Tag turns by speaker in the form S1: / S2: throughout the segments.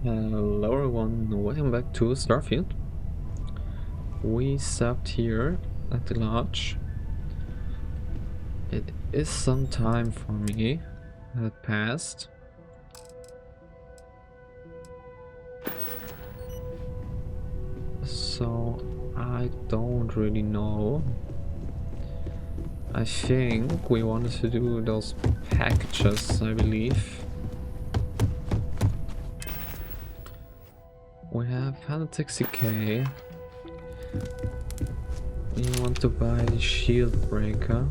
S1: Hello everyone, welcome back to Starfield. We stopped here at the lodge. It is some time for me that passed. So I don't really know. I think we wanted to do those packages, I believe. We have 160k. We want to buy the shield breaker,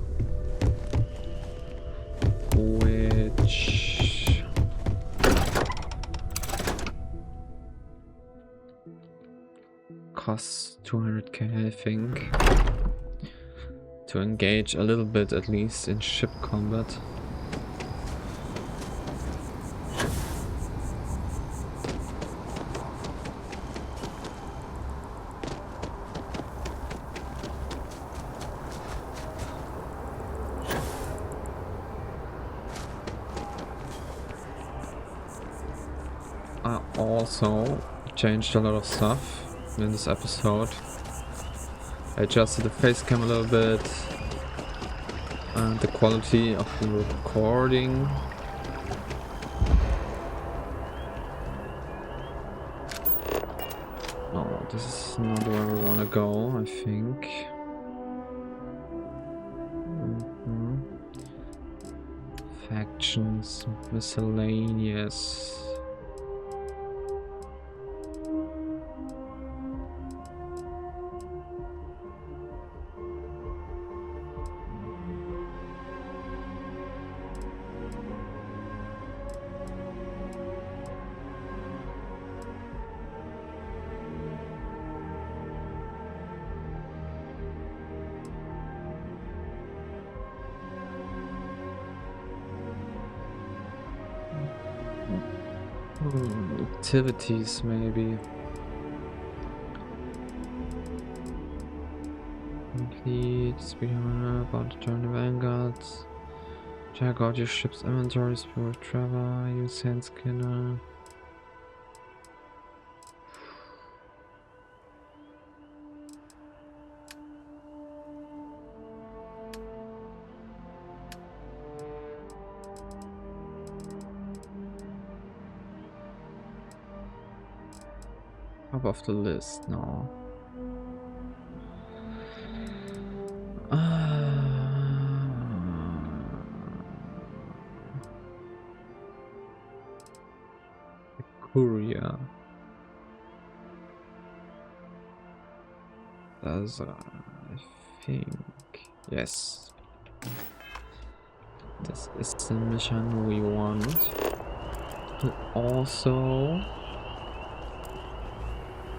S1: which costs 200k, I think, to engage a little bit at least in ship combat. I also changed a lot of stuff in this episode. I adjusted the face cam a little bit and the quality of the recording. Oh, this is not where we want to go, I think. Factions, miscellaneous. Activities, maybe. Complete speedrunner about to join the vanguards. Check out your ship's inventories before travel. Use hand scanner. Top of the list now. Courier. That's I think yes. This is the mission we want. And also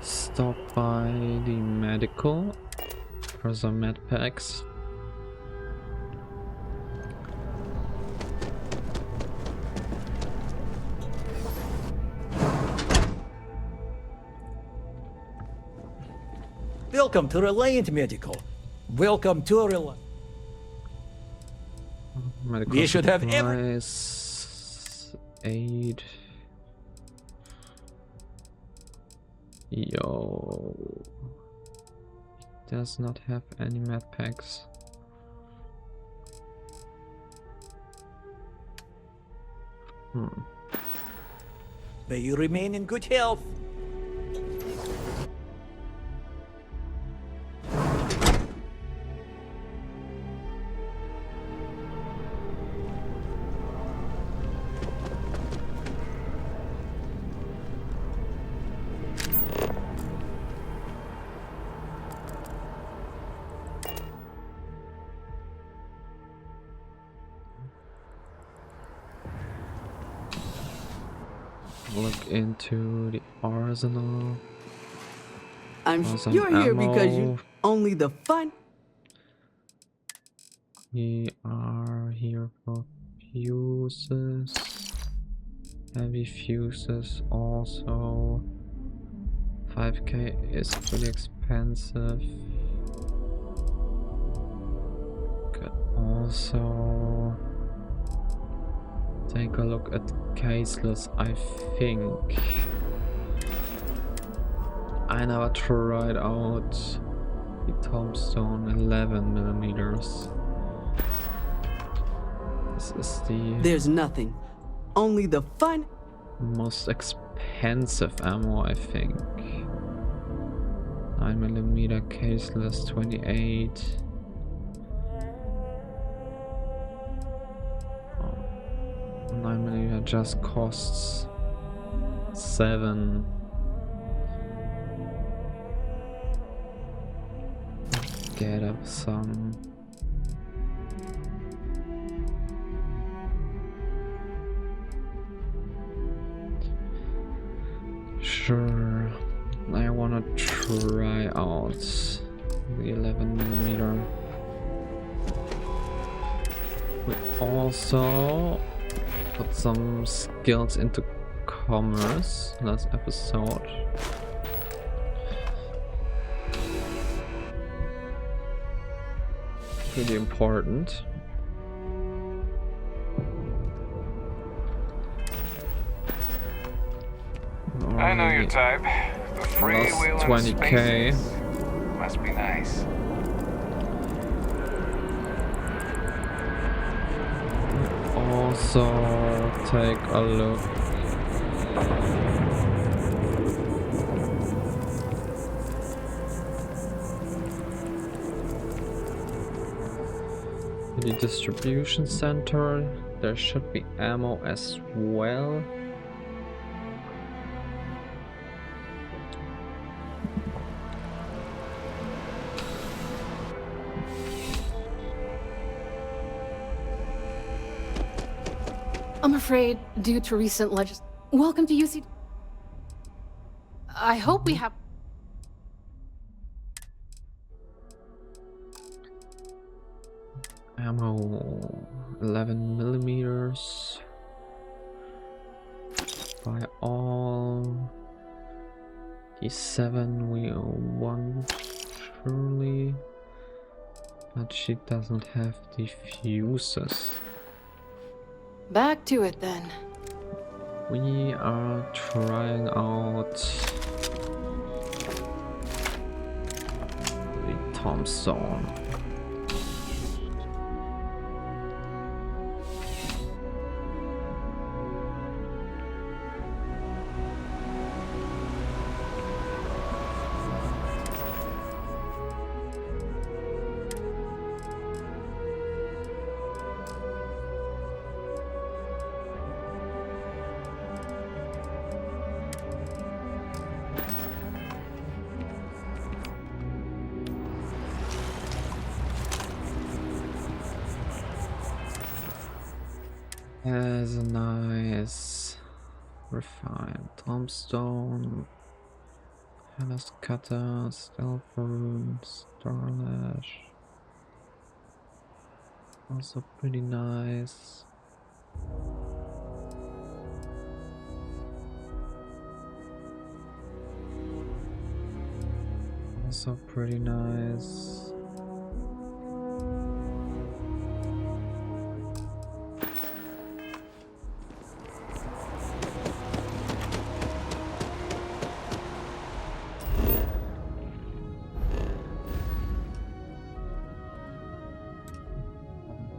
S1: stop by the medical for some med packs.
S2: Welcome to Reliant Medical. Welcome to Reliant.
S1: Medical
S2: We should have
S1: supplies, aid. Yo, does not have any med packs.
S2: May you remain in good health.
S1: Look into the arsenal.
S3: You're here because you only the fun.
S1: We are here for fuses. Heavy fuses also. 5k is pretty expensive. Could also take a look at caseless, I think. I never tried out the tombstone 11mm. This is the
S3: There's nothing. Only the fun.
S1: most expensive ammo, I think. 9mm caseless 28. 9mm just costs 7. Get up some. Sure, I wanna try out the 11mm. We also put some skills into commerce last episode. Pretty important.
S4: I know your type. The free
S1: Lost
S4: will
S1: 20k.
S4: Must be nice.
S1: Also take a look. The distribution center. There should be ammo as well.
S5: I'm afraid, due to recent Welcome to UC. I hope we have.
S1: Ammo 11mm. By all. D7 we want surely. But she doesn't have diffusers.
S5: Back to it then.
S1: We are trying out the tombstone. Has a nice refined tombstone, Hellas cutter, stealth rune, starlash. Also pretty nice. Also pretty nice.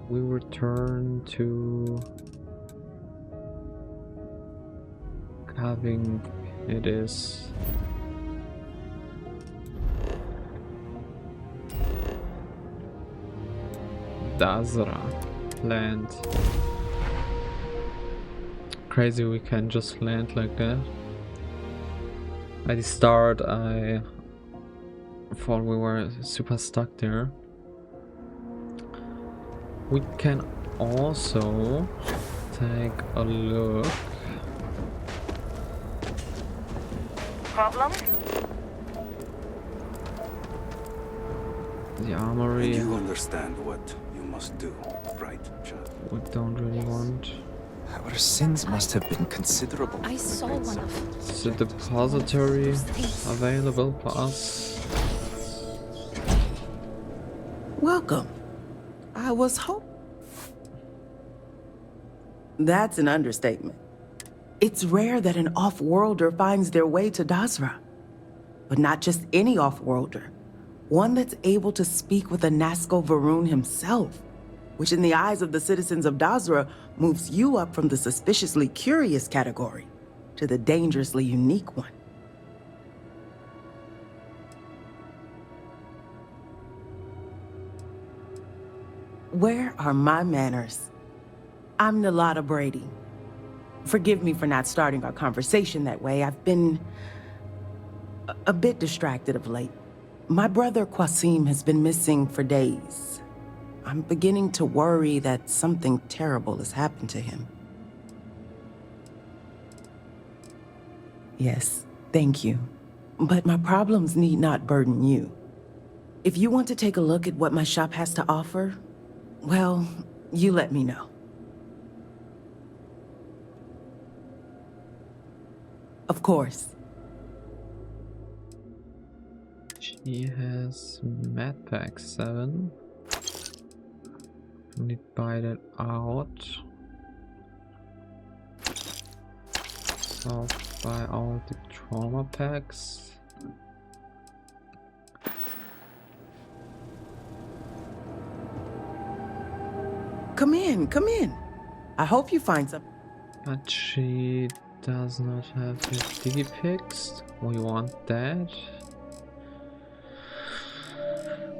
S1: We return to having it is Dazra land. Crazy we can just land like that. At the start I thought we were super stuck there. We can also take a look.
S6: Problem?
S1: The armory.
S7: And you understand what you must do, right, Chad?
S1: We don't really want.
S8: Our sins must have been considerable.
S5: I saw one of them.
S1: Is the depository available for us?
S9: Welcome. I was That's an understatement. It's rare that an off-worlder finds their way to Dazra. But not just any off-worlder. One that's able to speak with the Nazca Varun himself, which in the eyes of the citizens of Dazra moves you up from the suspiciously curious category to the dangerously unique one. Where are my manners? I'm Nalada Brady. Forgive me for not starting our conversation that way. I've been a bit distracted of late. My brother Qasim has been missing for days. I'm beginning to worry that something terrible has happened to him. Yes, thank you. But my problems need not burden you. If you want to take a look at what my shop has to offer, well, you let me know. Of course.
S1: She has Medpack 7. I need to buy that out. So buy all the trauma packs.
S9: Come in. I hope you find some.
S1: But she does not have the digipicks. We want that.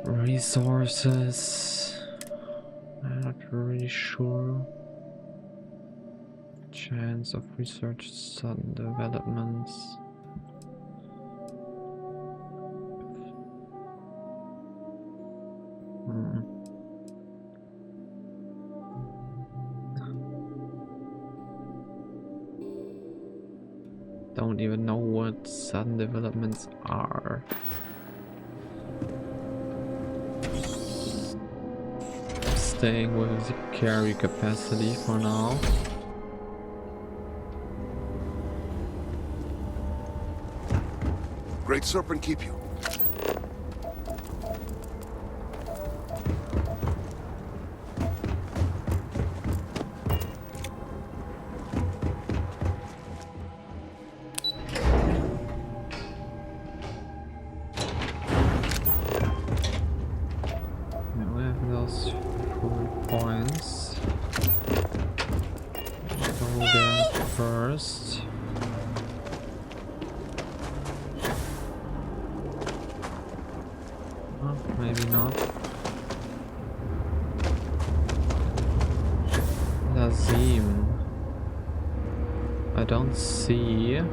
S1: Resources. I'm not really sure. Chance of research sudden developments. Don't even know what sudden developments are. Staying with the carry capacity for now.
S7: Great Serpent keep you.
S1: I don't see how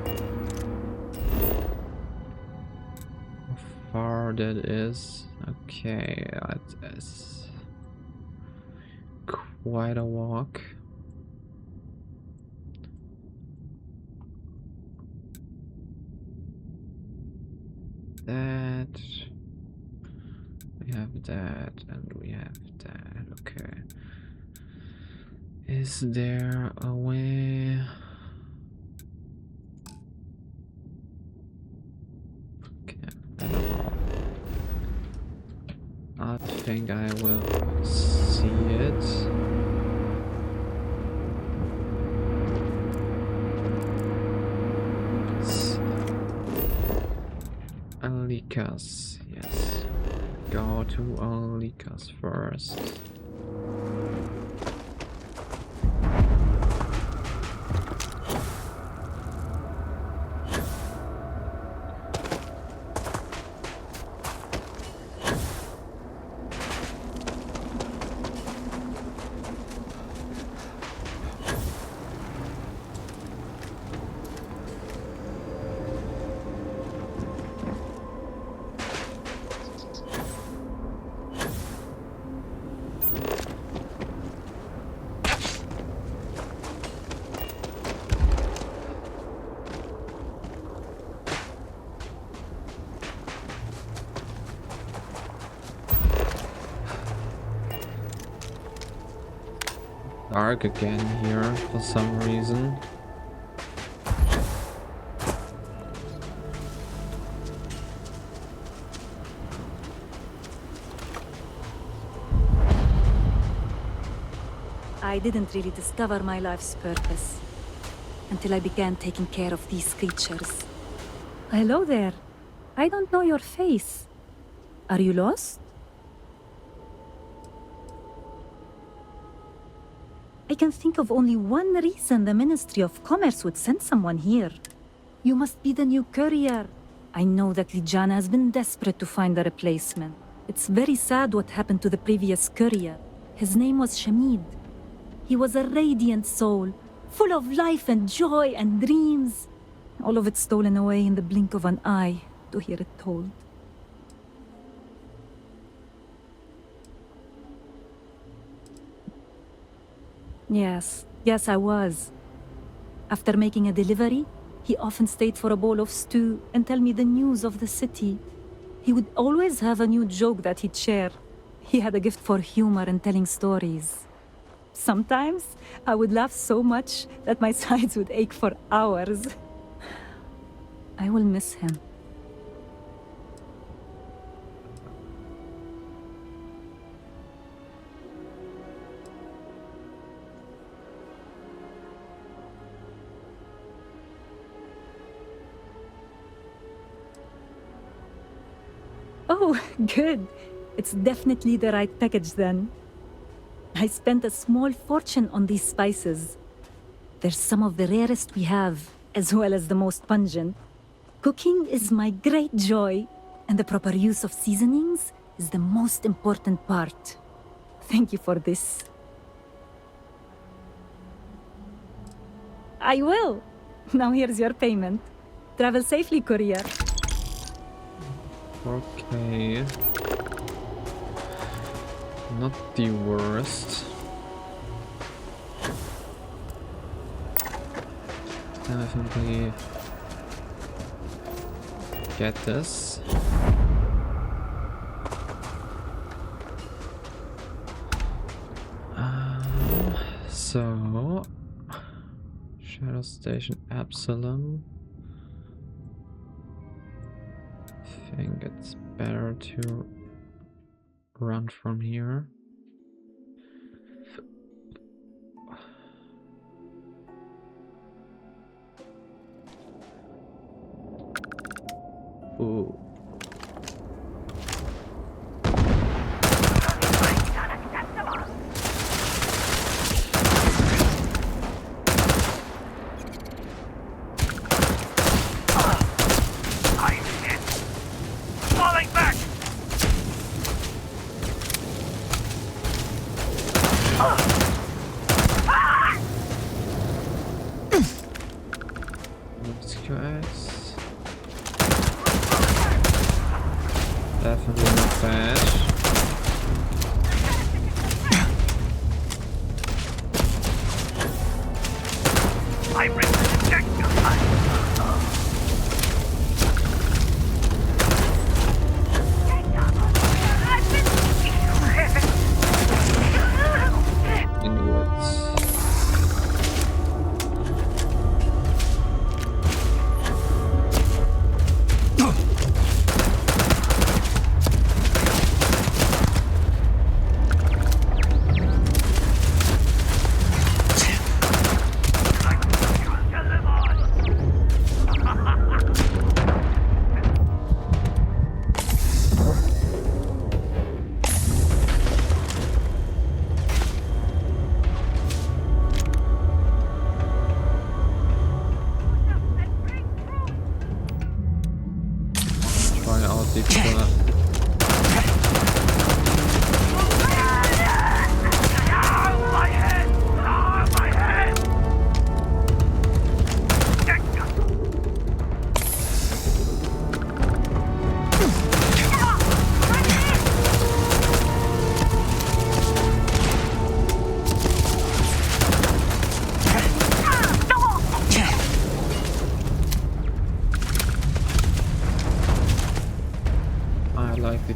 S1: far that is. Okay, that is quite a walk. That we have that and we have that. Okay. Is there a way? Okay, I don't know. I think I will see it. Alikas, yes. Go to Alikas first. Dark again here for some reason.
S10: I didn't really discover my life's purpose until I began taking care of these creatures. Hello there. I don't know your face. Are you lost? I can think of only one reason the Ministry of Commerce would send someone here. You must be the new courier. I know that Lijana has been desperate to find a replacement. It's very sad what happened to the previous courier. His name was Shamid. He was a radiant soul, full of life and joy and dreams. All of it stolen away in the blink of an eye to hear it told. Yes, I was. After making a delivery, he often stayed for a bowl of stew and tell me the news of the city. He would always have a new joke that he'd share. He had a gift for humor and telling stories. Sometimes, I would laugh so much that my sides would ache for hours. I will miss him. Oh, good. It's definitely the right package then. I spent a small fortune on these spices. They're some of the rarest we have, as well as the most pungent. Cooking is my great joy, and the proper use of seasonings is the most important part. Thank you for this. I will. Now here's your payment. Travel safely, courier.
S1: Okay. Not the worst. Definitely get this. So Shadow Station Absalom. I think it's better to run from here. Ooh. Definitely not bad.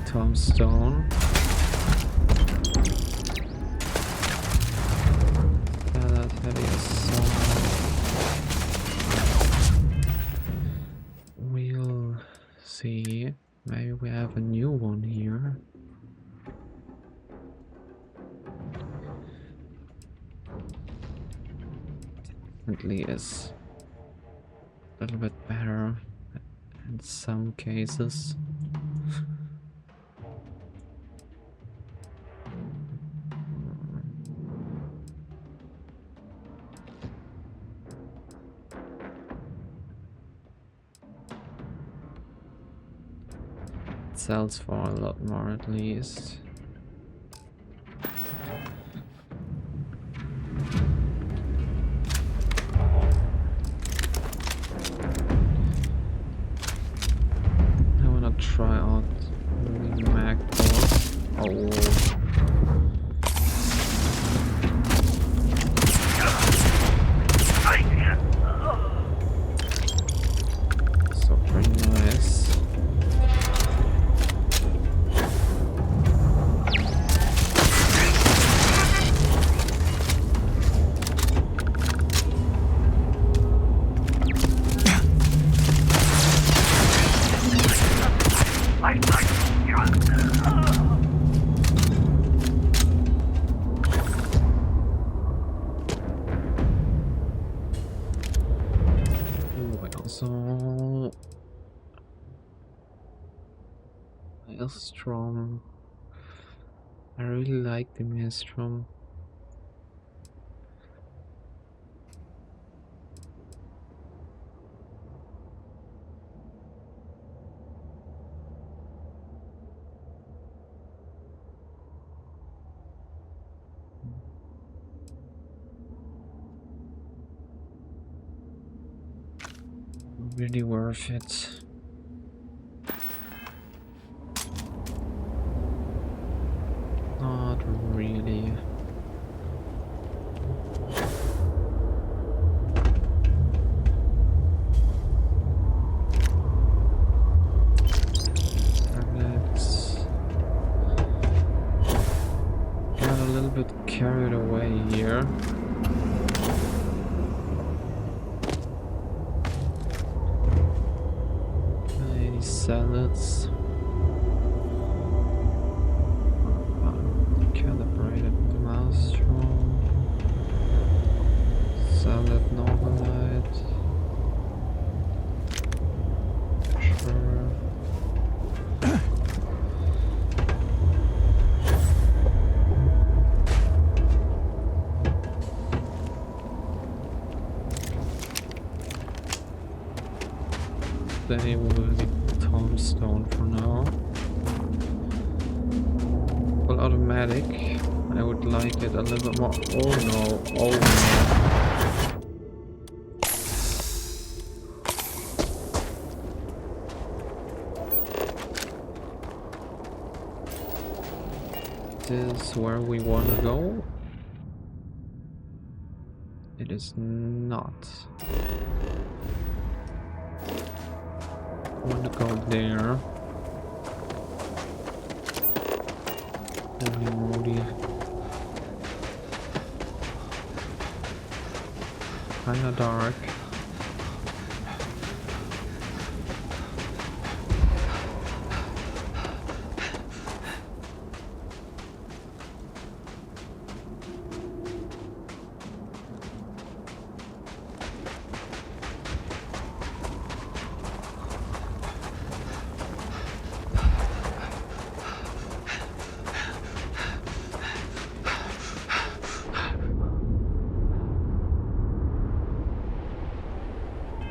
S1: Tombstone. That heavy assault. We'll see. Maybe we have a new one here. Definitely is a little bit better. And in some cases. It sells for a lot more at least. Try out the mag boss. Oh. So pretty nice. Maelstrom. I really like the Maelstrom. Really worth it. Not really. Let's get a little bit carried away here. Salads. Calibrated maelstrom. Salad Novelite. Sure. They will be tombstone for now. Well, automatic. I would like it a little bit more. Oh no! Oh no! This is where we want to go. It is not. I want to go there. Holy moly. Kinda dark.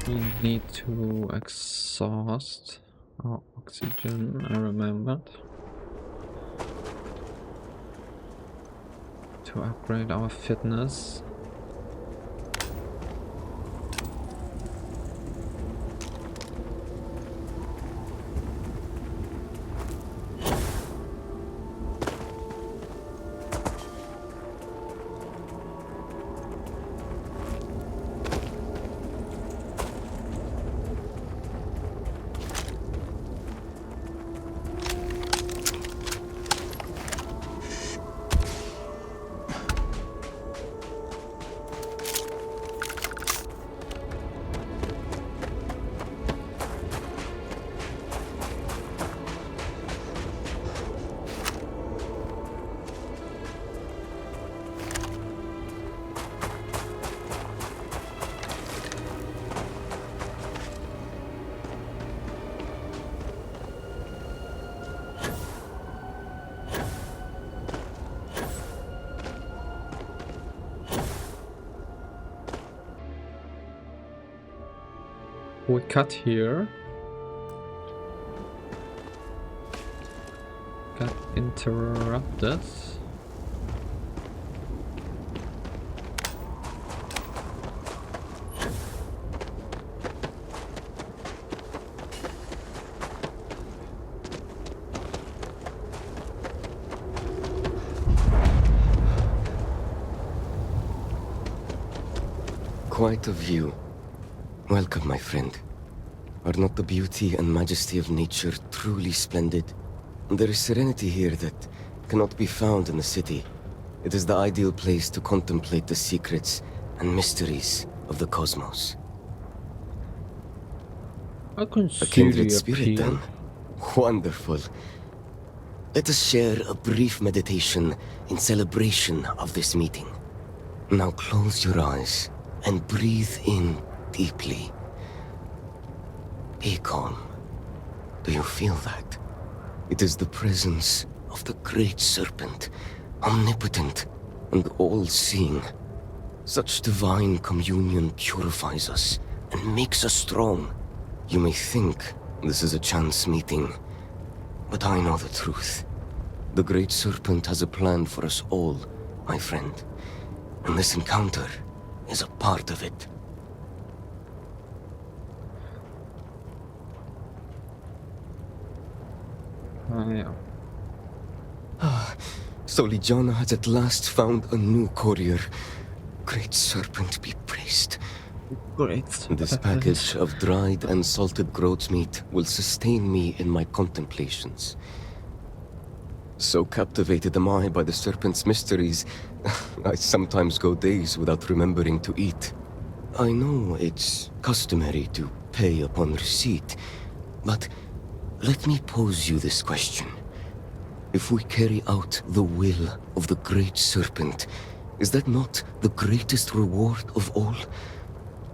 S1: We need to exhaust our oxygen, I remembered. To upgrade our fitness. We cut here. Got interrupted.
S11: Quite a view. Welcome, my friend. Are not the beauty and majesty of nature truly splendid? There is serenity here that cannot be found in the city. It is the ideal place to contemplate the secrets and mysteries of the cosmos.
S1: I can
S11: A
S1: see
S11: kindred
S1: the
S11: spirit,
S1: appeal.
S11: then. Wonderful. Let us share a brief meditation in celebration of this meeting. Now close your eyes and breathe in deeply. Be calm. Do you feel that? It is the presence of the Great Serpent, omnipotent and all-seeing. Such divine communion purifies us and makes us strong. You may think this is a chance meeting, but I know the truth. The Great Serpent has a plan for us all, my friend, and this encounter is a part of it.
S1: Yeah.
S11: So Ligiana has at last found a new courier. Great Serpent be praised.
S1: Great.
S11: This package of dried and salted groat's meat will sustain me in my contemplations. So captivated am I by the serpent's mysteries, I sometimes go days without remembering to eat. I know it's customary to pay upon receipt, but let me pose you this question. If we carry out the will of the Great Serpent, is that not the greatest reward of all?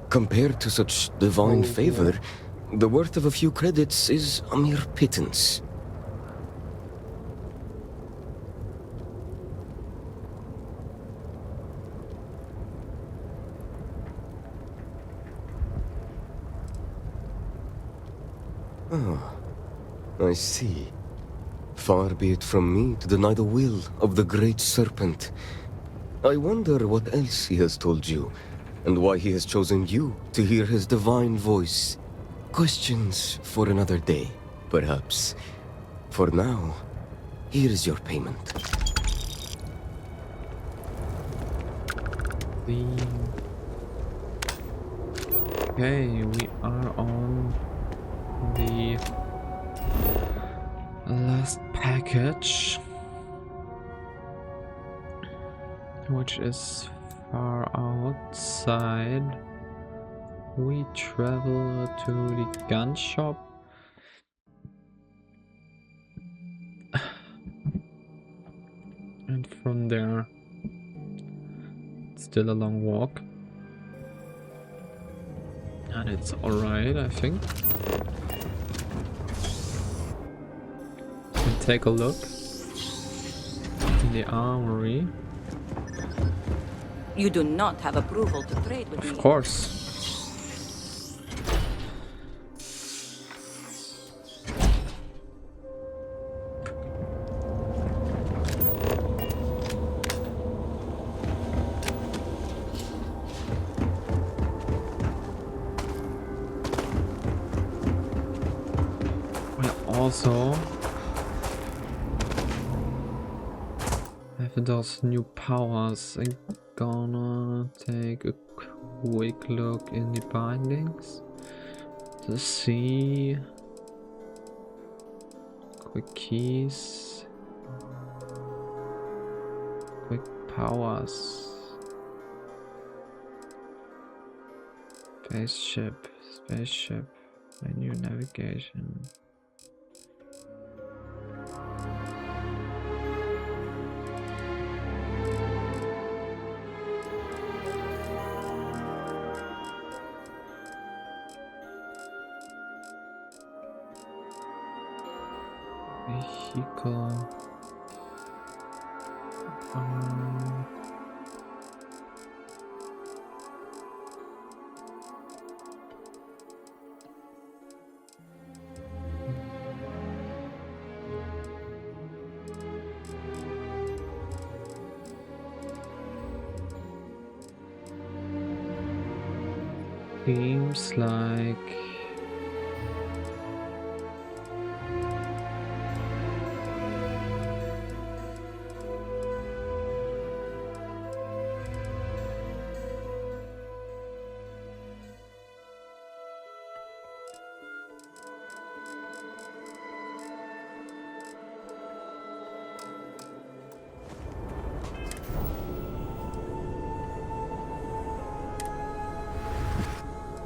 S11: Compared to such divine favor, the worth of a few credits is a mere pittance. Ah, I see. Far be it from me to deny the will of the Great Serpent. I wonder what else he has told you, and why he has chosen you to hear his divine voice. Questions for another day, perhaps. For now, here is your payment.
S1: Okay, we are on the last package, which is far outside. We travel to the gun shop. And from there, it's still a long walk. And it's alright, I think. And take a look in the armory.
S6: You do not have approval to trade with me.
S1: Of course. Also have those new powers. I'm gonna take a quick look in the bindings to see. Quick keys, quick powers, spaceship, menu navigation. Vehicle. Seems like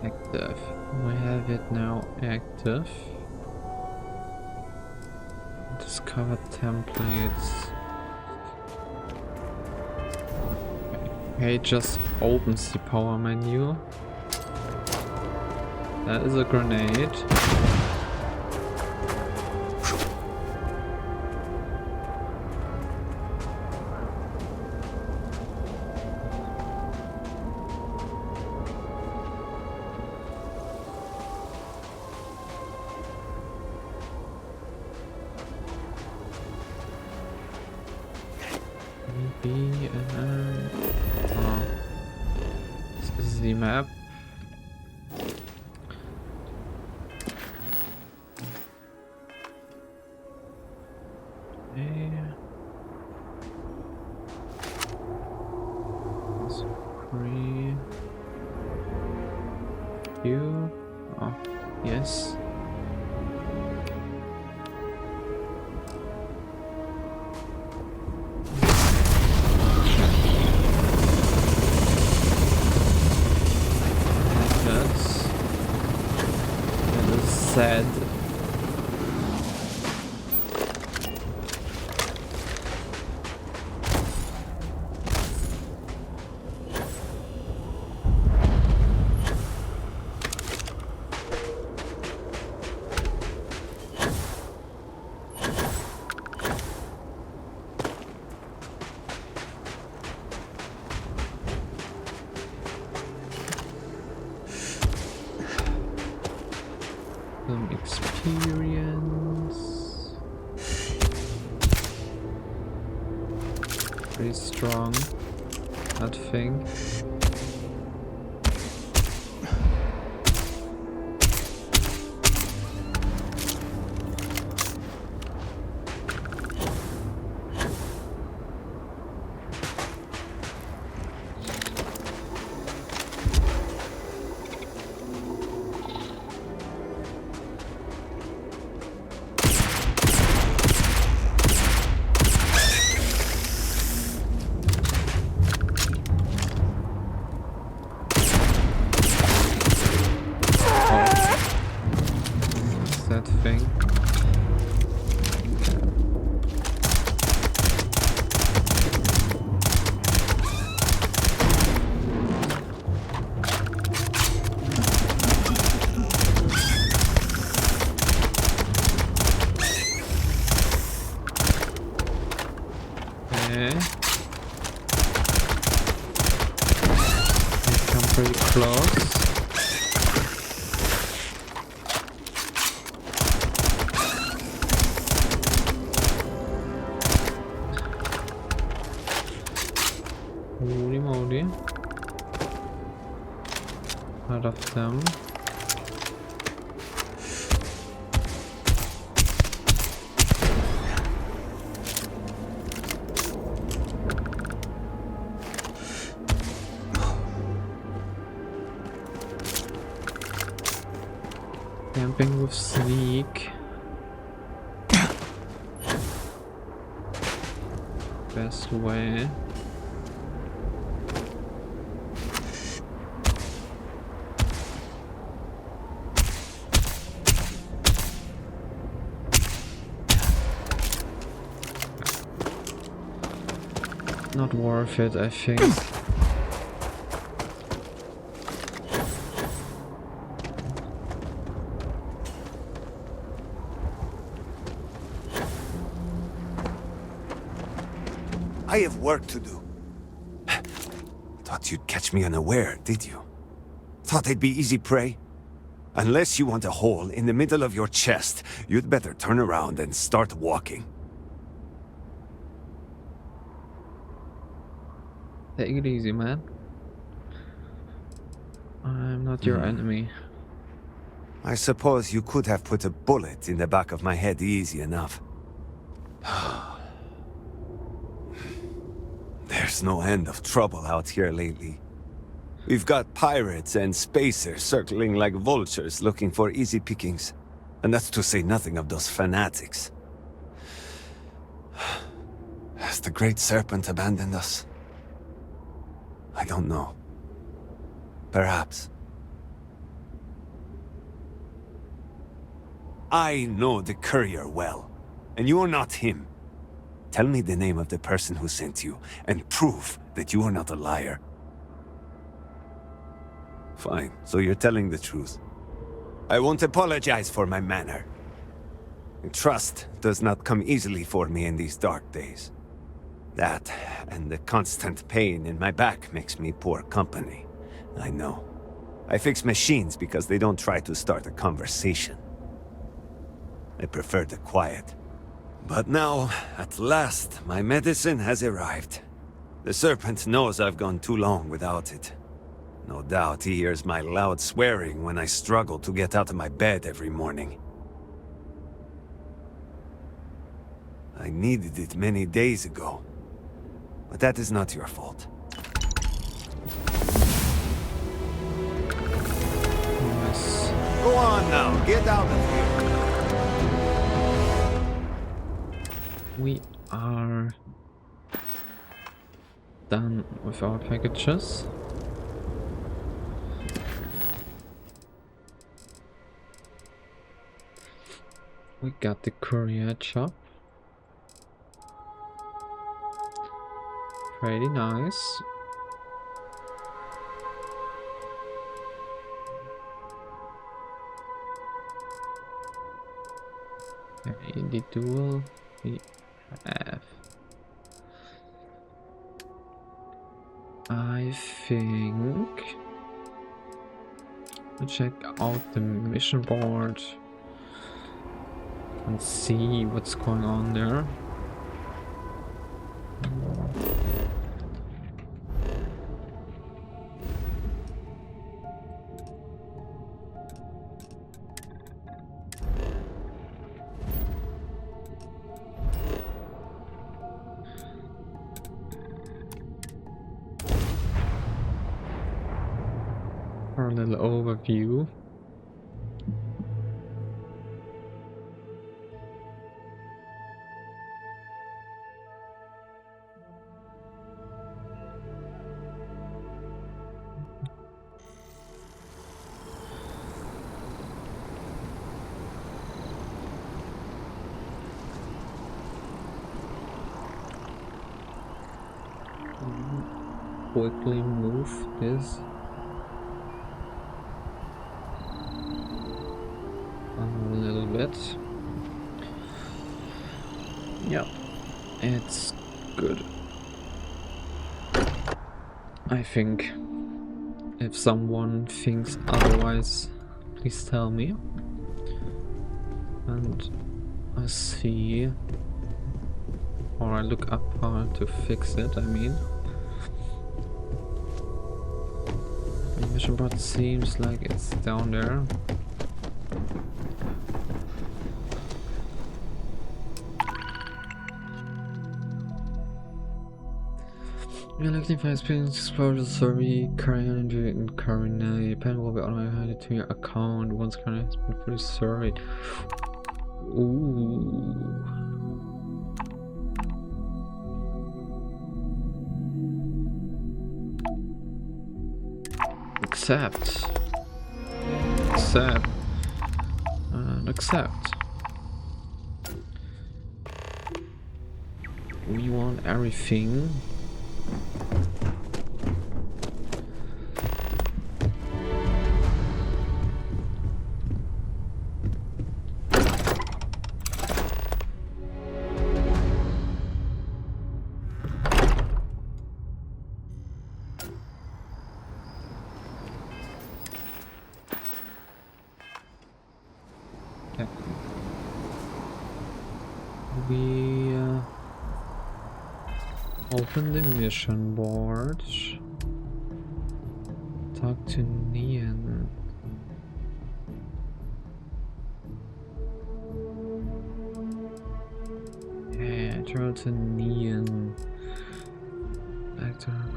S1: active. We have it now active. Discover templates. Okay, just opens the power menu. That is a grenade. Maybe, this is the map. Okay. That's free. You? Oh, yes. Sad. Some experience. Pretty strong, I think. That thing. Okay. They come pretty close. Holy moly. Out of them. Camping with sneak. Best way. Not worth it, I think.
S7: I have work to do. Thought you'd catch me unaware, did you? Thought I'd be easy prey? Unless you want a hole in the middle of your chest, you'd better turn around and start walking.
S1: Take it easy, man. I'm not your enemy.
S7: I suppose you could have put a bullet in the back of my head easy enough. There's no end of trouble out here lately. We've got pirates and spacers circling like vultures looking for easy pickings. And that's to say nothing of those fanatics. Has the Great Serpent abandoned us? I don't know. Perhaps. I know the courier well, and you are not him. Tell me the name of the person who sent you, and prove that you are not a liar. Fine, so you're telling the truth. I won't apologize for my manner. Trust does not come easily for me in these dark days. That, and the constant pain in my back makes me poor company. I know. I fix machines because they don't try to start a conversation. I prefer the quiet. But now, at last, my medicine has arrived. The Serpent knows I've gone too long without it. No doubt he hears my loud swearing when I struggle to get out of my bed every morning. I needed it many days ago. But that is not your fault.
S1: Nice.
S7: Go on now, get out of here.
S1: We are done with our packages. We got the courier job. Pretty nice. Okay, the duel we have. I think we check out the mission board and see what's going on there. For a little overview. Quickly move this a little bit. Yeah, it's good. I think. If someone thinks otherwise, please tell me. And I see, or I look up how to fix it, I mean. The mission board seems like it's down there. You're looking for experience exposure survey, current energy and current payment will be automated to your account once current has been fully surveyed. Ooh. Accept. Accept. And accept. We want everything. We open the mission board. Talk to Neon. Yeah, draw to Neon. Back to her.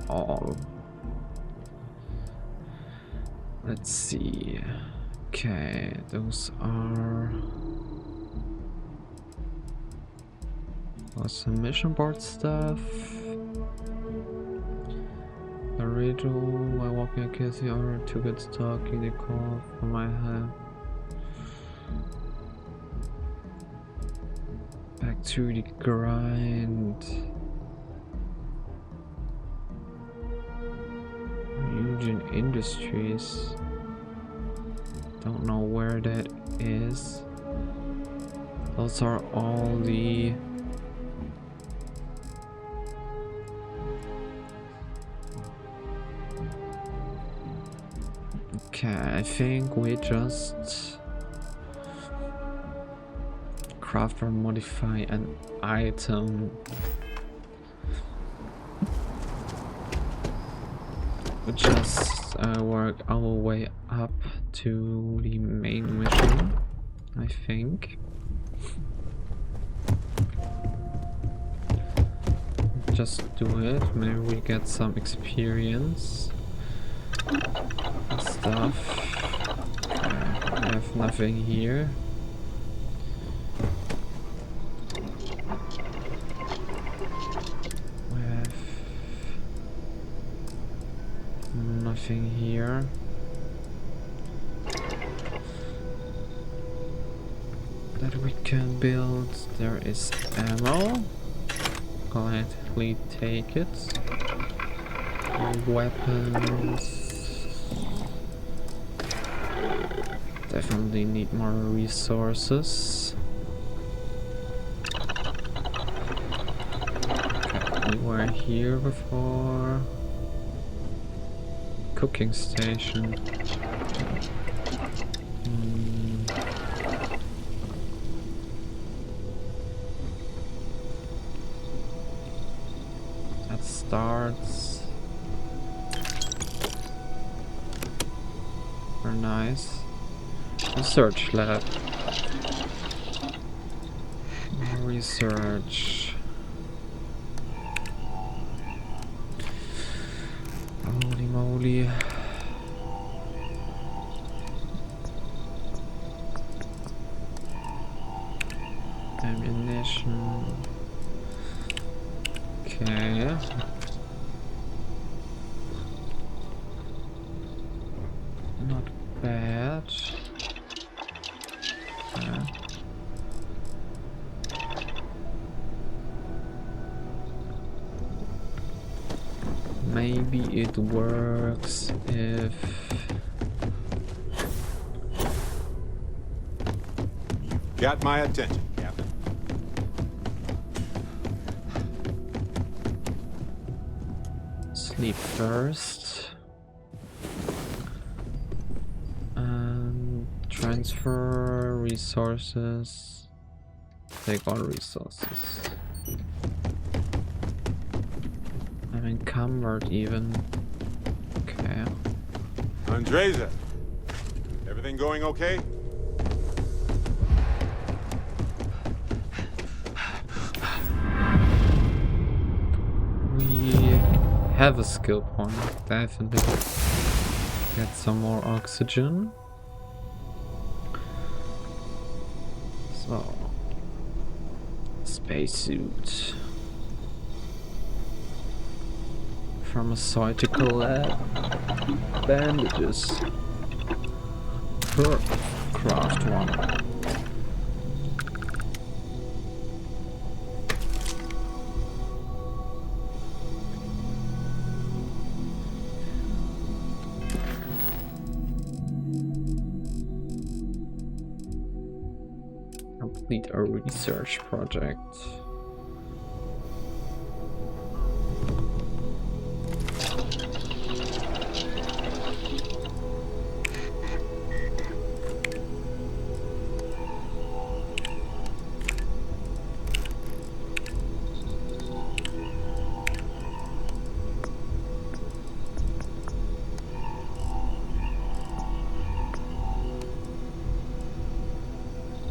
S1: All. Let's see. Okay, those are some mission board stuff. A ritual while walking against the hour, too good to talk, the call from my head. Back to the grind. Eugene Industries. Don't know where that is. Those are all the okay, I think we just craft or modify an item. We just work our way up to the main mission, I think. Just do it, maybe we get some experience and stuff. Okay, I have nothing here. We have nothing here. That we can build. There is ammo. Gladly take it. Weapons. Definitely need more resources. Okay, we were here before. Cooking station. That starts. Very nice. Research lab. Research. Holy moly. Ammunition. Okay. Not bad. Maybe it works if
S12: got my attention, Captain.
S1: sleep first and transfer resources. Take all resources. I'm encumbered even. Okay.
S12: Andreza, everything going okay?
S1: We have a skill point, definitely. Get some more oxygen. So, spacesuit. Pharmaceutical lab. Bandages. Craft one. Complete a research project.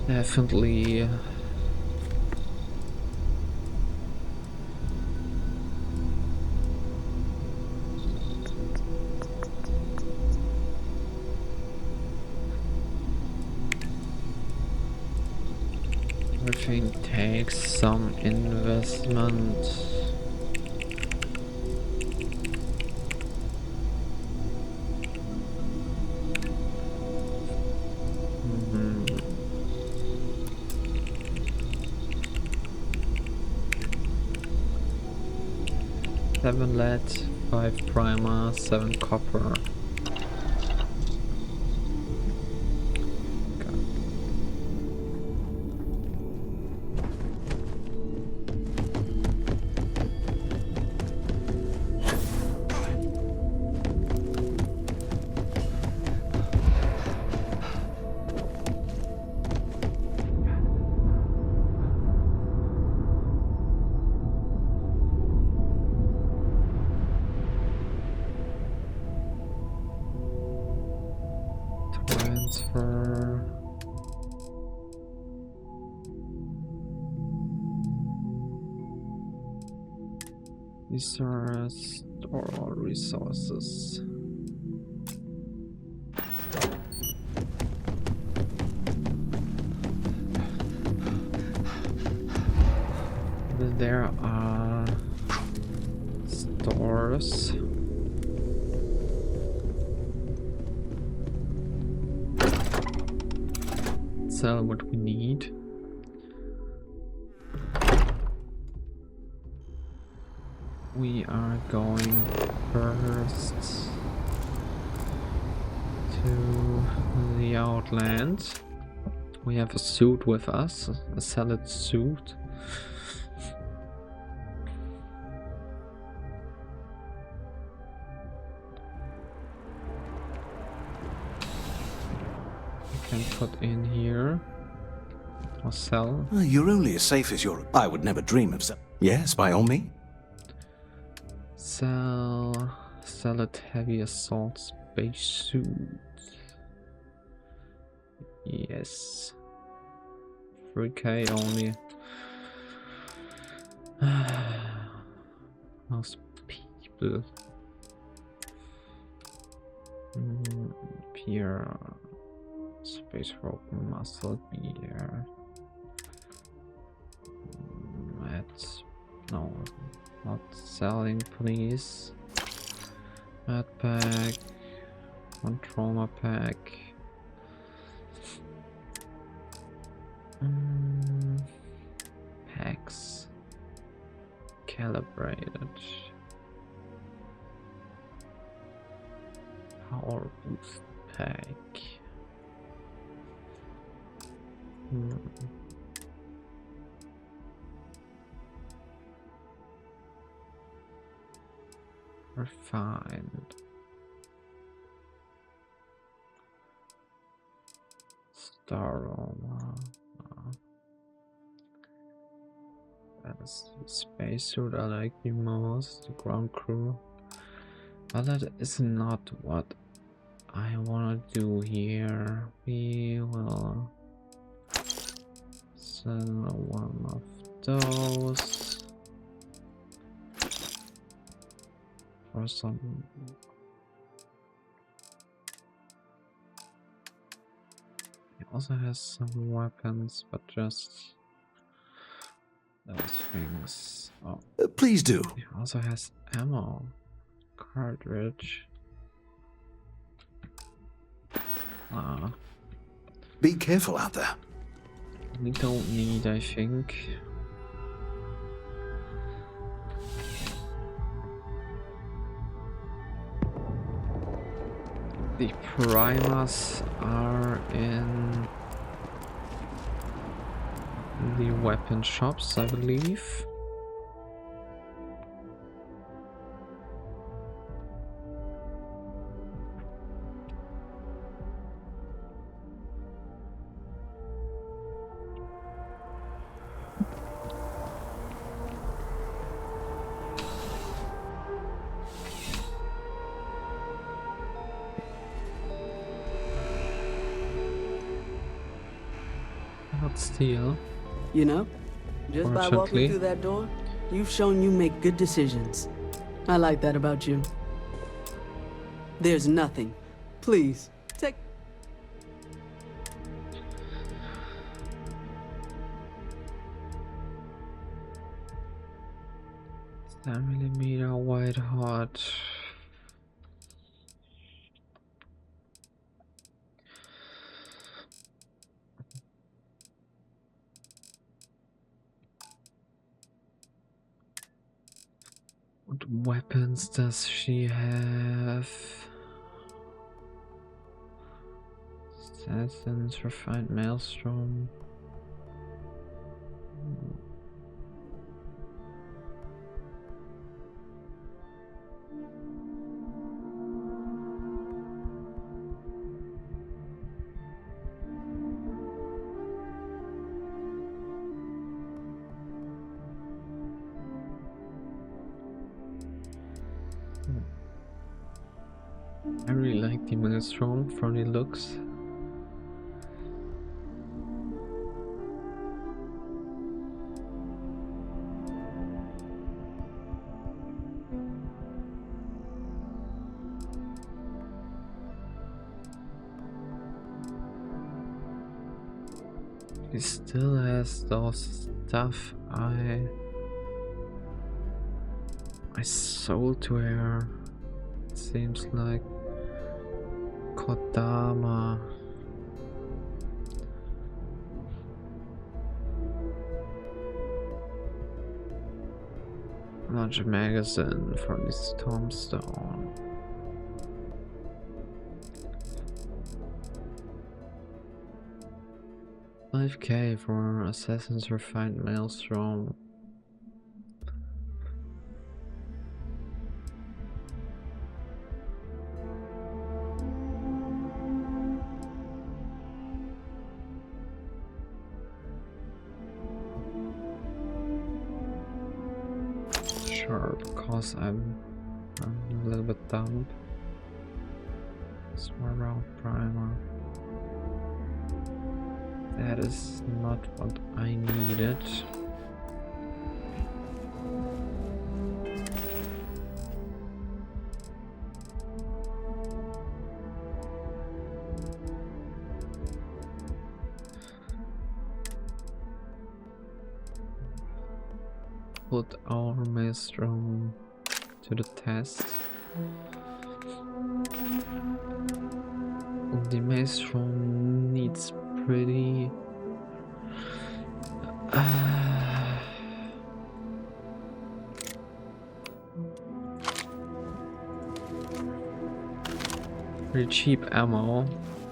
S1: Definitely. Everything takes some investment. Mm-hmm. 7 lead, 5 primer, 7 copper. Transfer. These are store all resources. There are stores. Sell what we need. We are going first to the Outland. We have a suit with us, a salad suit. Can put in here or sell.
S2: You're only as safe as your... I would never dream of... Yes, by all means.
S1: Sell it heavy assault space suit. Yes. 3k only. Most people. Here. Space rope muscle beer. No, not selling, please. Med pack, one trauma pack. Packs calibrated. Power boost pack. Refined. Staroma. That is the spacesuit I like the most. The ground crew. But that is not what I want to do here. We will sell one of those for some. He also has some weapons, but just those things. Oh,
S2: please do.
S1: He also has ammo cartridge.
S2: Be careful out there.
S1: We don't need, I think. The primers are in the weapon shops, I believe. not steal.
S3: You know, just by
S1: Fortunately.
S3: walking through that door, you've shown you make good decisions. I like that about you. There's nothing. Please, take...
S1: Does that really mean a white hot? What weapons does she have? Assassins, refined maelstrom. I really like the maelstrom from the looks. He still has those stuff I sold to her. It seems like Kodama. Large magazine from this tombstone. $5K for Assassin's Refined Maelstrom. Sure, because I'm a little bit dumb. Small round primer. That is not what I needed. Put our maelstrom to the test. The maelstrom needs pretty pretty cheap ammo.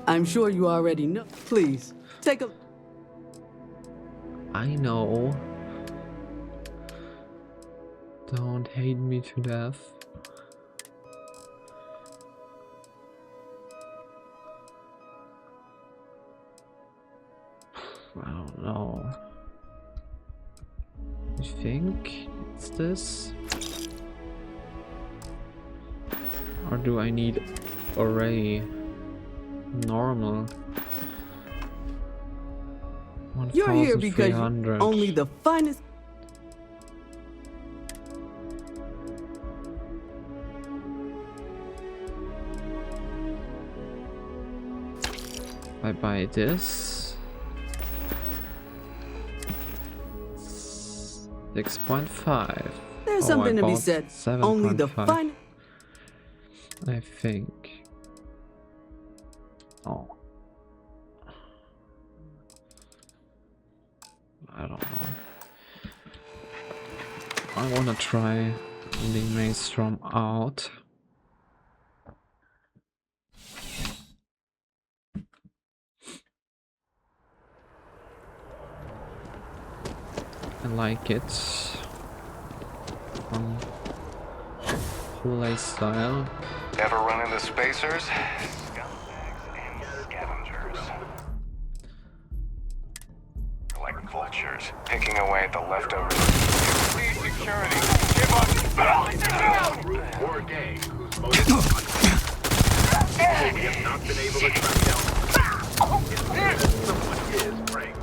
S3: I'm sure you already know. Please, take a...
S1: I know. Don't hate me to death. I don't know. You think it's this? Or do I need array normal?
S3: You're here because only the finest...
S1: I buy this 6.5.
S3: There's something to be said. Only the finest...
S1: I think. Oh. I don't know. I wanna try the maelstrom out. I like it. Play style.
S4: Ever run into spacers? Scumbags and scavengers. Like vultures, picking away at the leftovers. Please, security, give up!
S13: Or gang whose motive we have not been able to track down. Someone is praying.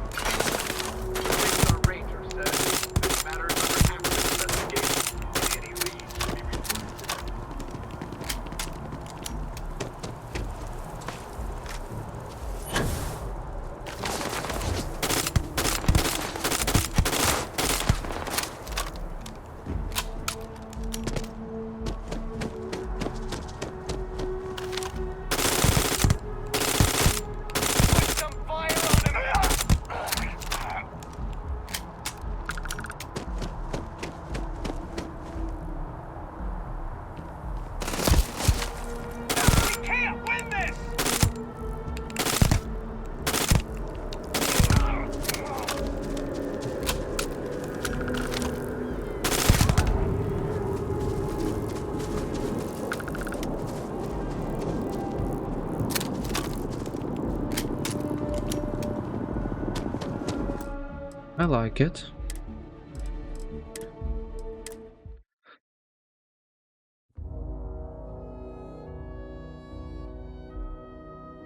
S1: I like it.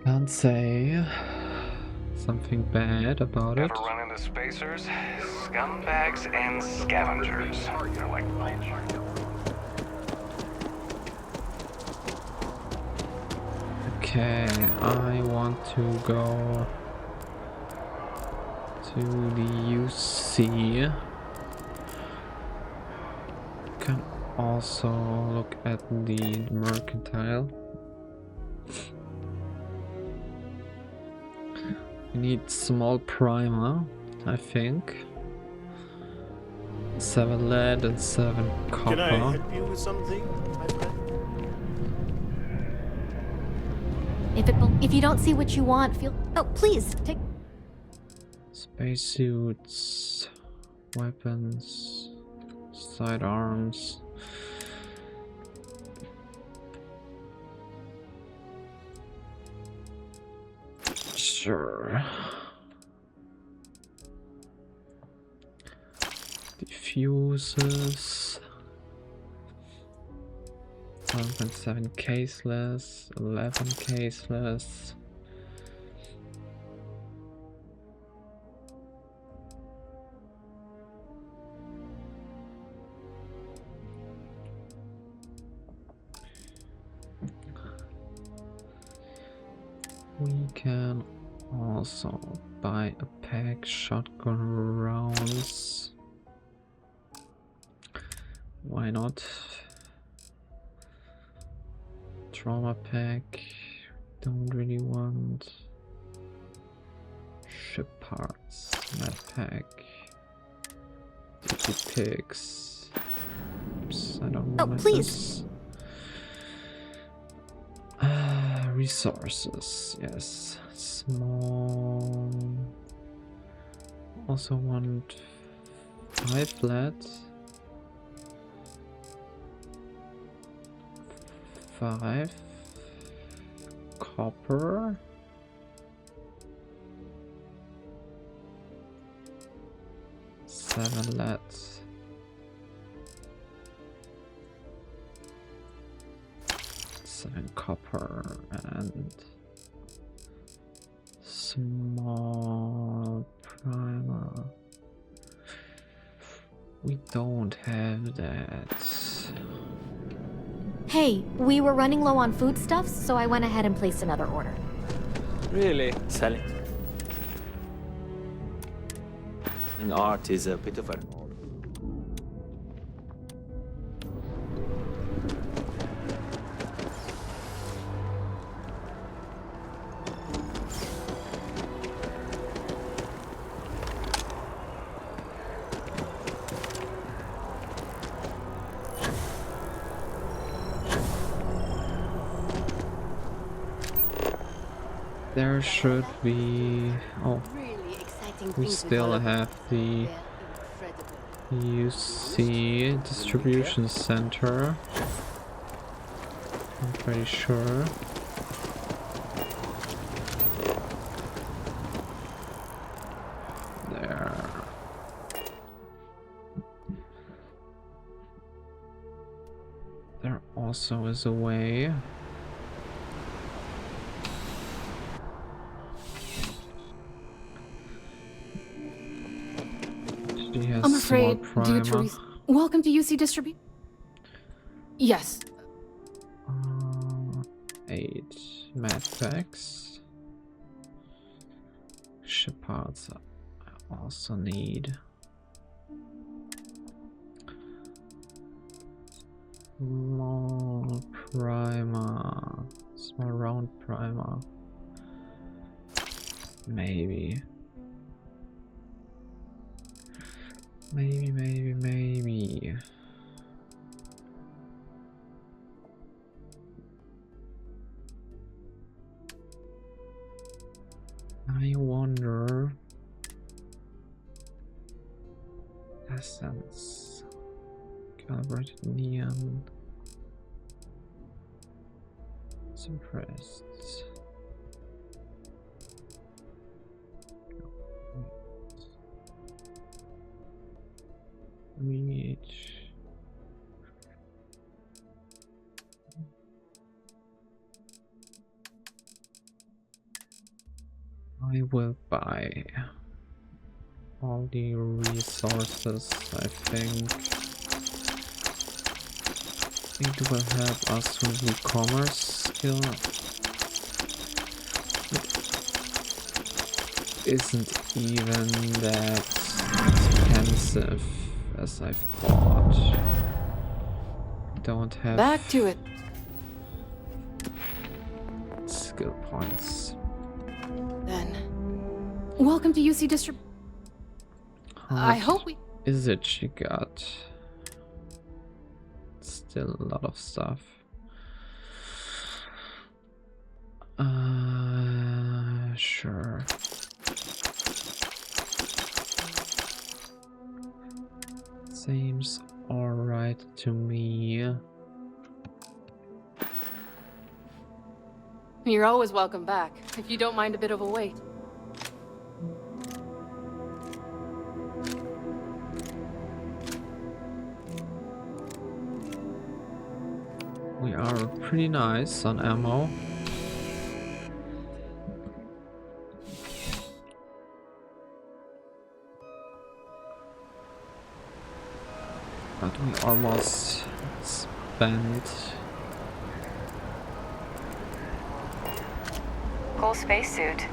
S1: Can't say something bad about it.
S4: Ever run into spacers? Scumbags and scavengers. They're like vultures.
S1: Okay, I want to go to the UC. Can also look at the mercantile. We need small primer, I think. 7 lead and 7 copper.
S14: Can I help you with something, my friend?
S15: If you don't see what you want, feel... Oh, please, take...
S1: Spacesuits, weapons, sidearms. Sure. Diffusers. 1.7 caseless, 11 caseless. We can also buy a pack shotgun rounds. Why not? Trauma pack. Don't really want. Ship parts. Med pack. DP picks. Oops, I don't want
S15: please.
S1: Resources, yes. Small. Also want 5 lead. 5 copper. Seven lead. And copper and small primer. We don't have that.
S15: Hey, we were running low on foodstuffs, so I went ahead and placed another order.
S14: Really, Sally? And art is a bit of a...
S1: There should be... Oh, we still have the UC distribution center. I'm pretty sure. There. There also is a way.
S5: I'm afraid, due to welcome to UC Distribute. Yes.
S1: 8 med packs. Ship parts I also need. Small primer. Small round primer. Maybe. Maybe. I wonder. Essence. Calibrated neon. Suppressed. I will buy all the resources, I think. It will help us with the commerce skill. It isn't even that expensive as I thought. Don't have
S3: Back to it.
S1: skill points.
S3: Then.
S5: Welcome to UC Distrib. I
S1: What
S5: hope we.
S1: is it she got? Still a lot of stuff. Sure. Seems alright to me.
S3: You're always welcome back, if you don't mind a bit of a wait.
S1: We are pretty nice on ammo. But we almost spent.
S16: Cool spacesuit.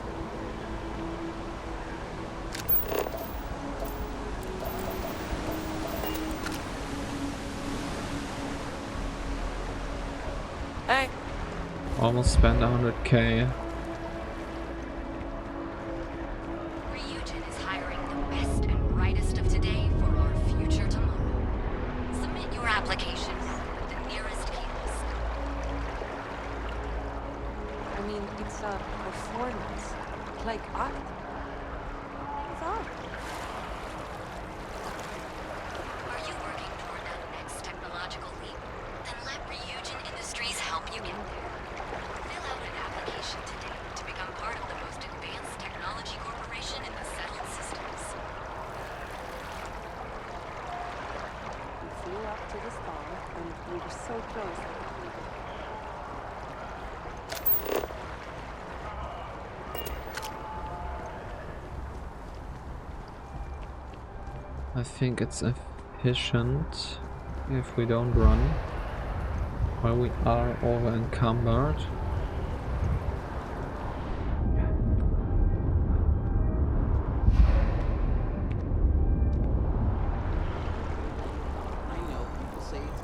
S3: Hey.
S1: Almost spent 100k.
S17: Ryujin is hiring the best and brightest of today for our future tomorrow. Submit your application at the nearest kiosk.
S6: I mean, it's a performance. Like art. It's art.
S17: Are you working toward that next technological leap? Then let Ryujin Industries help you get there. Fill out an application today to become part of the most advanced technology corporation in the settled systems.
S6: We flew up to the star, and we were so close.
S1: I think it's efficient if we don't run while we are over encumbered.
S14: I know people say it's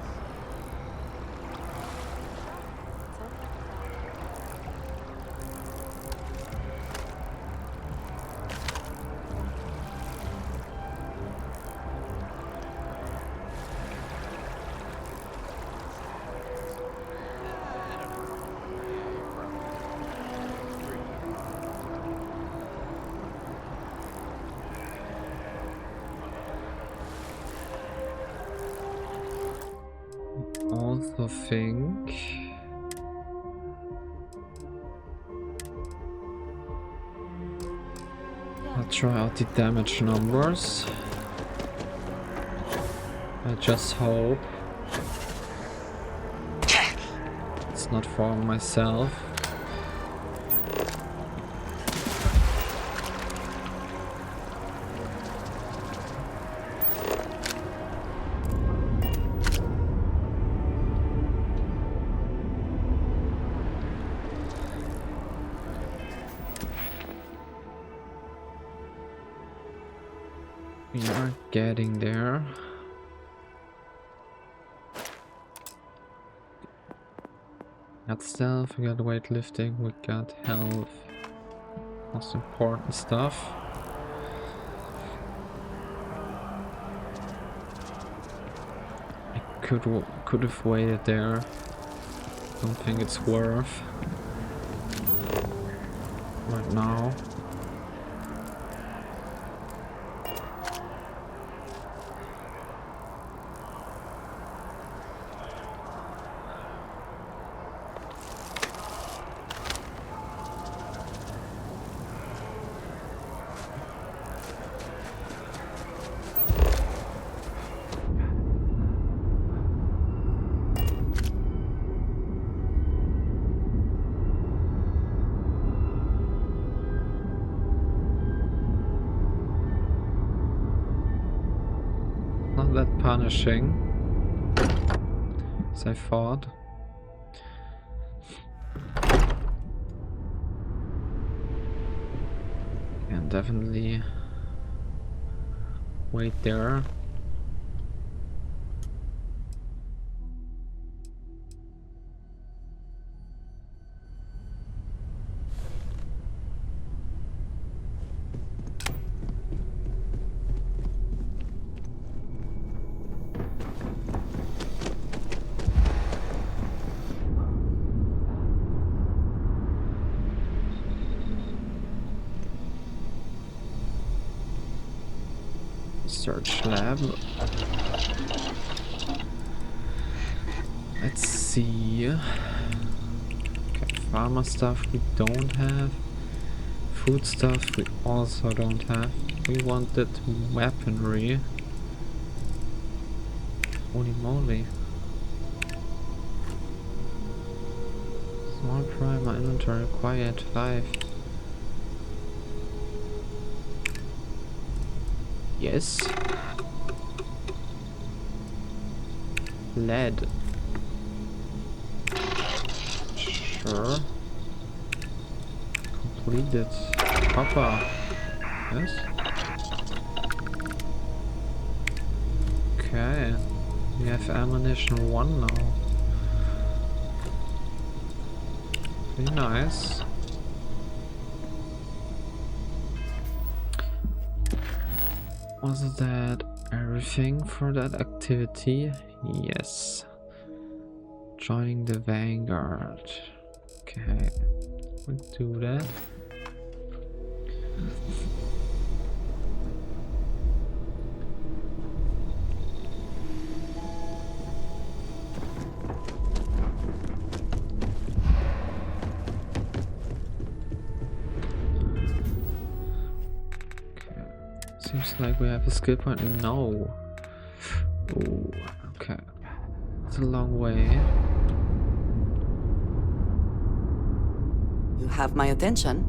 S1: Also think I'll try out the damage numbers. I just hope it's not for myself. We are getting there. Got stealth, we got weightlifting, we got health. Most important stuff. I could have waited there. Don't think it's worth right now. not that punishing as I thought. And definitely wait there. Search lab. Let's see. Okay, pharma stuff we don't have. Food stuff we also don't have. We wanted weaponry. Holy moly. Small primer inventory required 5. Yes. Lead. Sure. Completed. Copper. Yes. Okay. We have ammunition 1 now. Pretty nice. Was that everything for that activity? Yes. Joining the Vanguard. Okay. We'll do that. Seems like we have a skill point. No. Ooh, okay. It's a long way.
S16: You have my attention.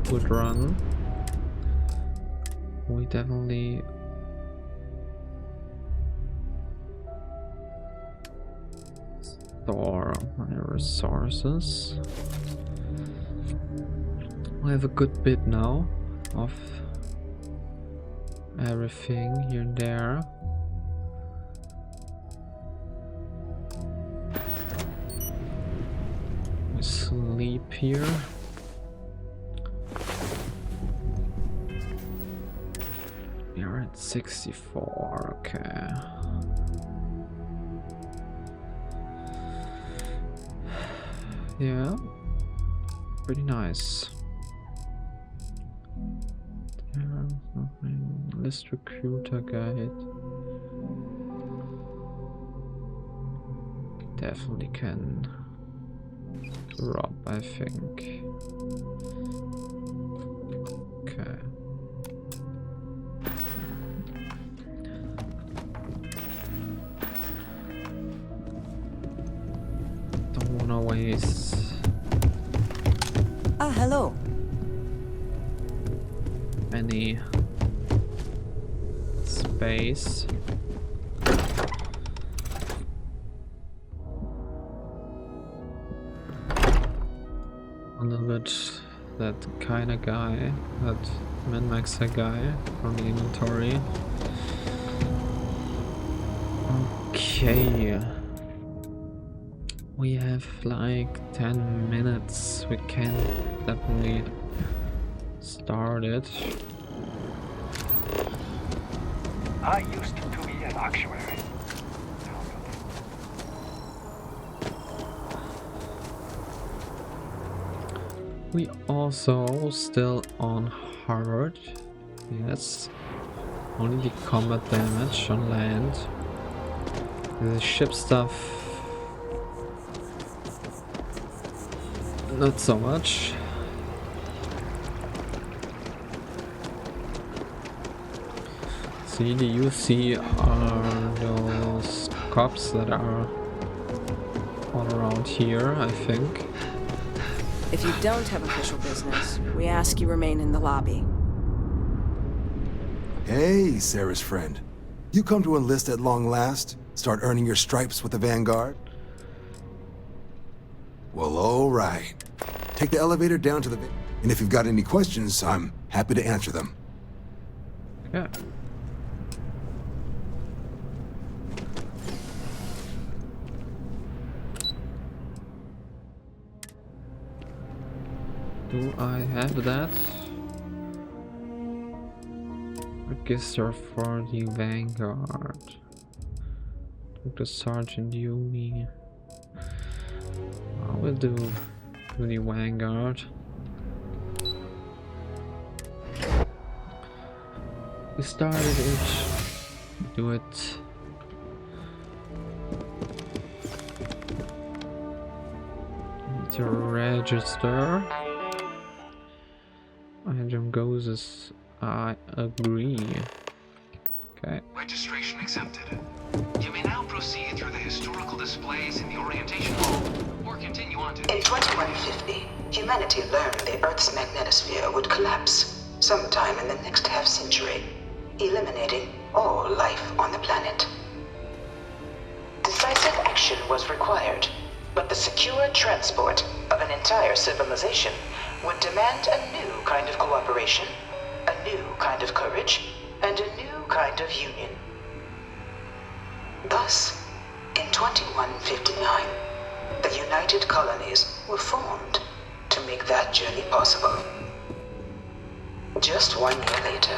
S1: Good run. We definitely store my resources. I have a good bit now of everything here and there. I sleep here. We are at 64, okay. Yeah, pretty nice. List recruiter guide. Definitely can rob, I think. Okay. Don't wanna waste.
S16: Ah, hello.
S1: Any space. A little bit that kind of guy, that min-maxer guy from the inventory. Okay. We have like 10 minutes. We can definitely start it.
S13: I used to be an actuary.
S1: We also still on hard. Yes. Only the combat damage on land. The ship stuff, not so much. See, the UC are those cops that are all around here, I think.
S16: If you don't have official business, we ask you remain in the lobby.
S18: Hey, Sarah's friend. You come to enlist at long last? Start earning your stripes with the Vanguard? Well, all right. Take the elevator down to the... And if you've got any questions, I'm happy to answer them.
S1: Yeah. Do I have that? Register for the Vanguard. Dr. Sergeant Yumi. I will do the Vanguard. We started it. Do it. Need to register. Jumgoses, I agree. Okay.
S13: Registration accepted. You may now proceed through the historical displays in the orientation hall, or continue on to...
S19: In 2150, humanity learned the Earth's magnetosphere would collapse sometime in the next half-century, eliminating all life on the planet. Decisive action was required, but the secure transport of an entire civilization would demand a new kind of cooperation, a new kind of courage, and a new kind of union. Thus, in 2159, the United Colonies were formed to make that journey possible. Just 1 year later,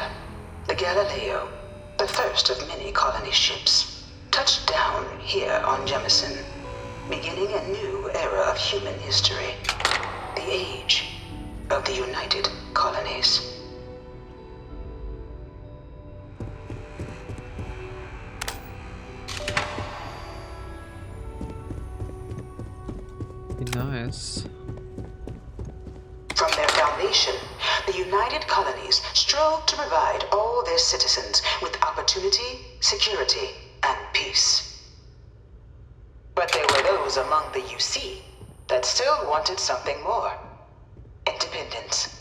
S19: the Galileo, the first of many colony ships, touched down here on Jemison, beginning a new era of human history, the age of the United Colonies.
S1: Nice.
S19: From their foundation, the United Colonies strove to provide all their citizens with opportunity, security, and peace. But there were those among the UC that still wanted something more. Independence.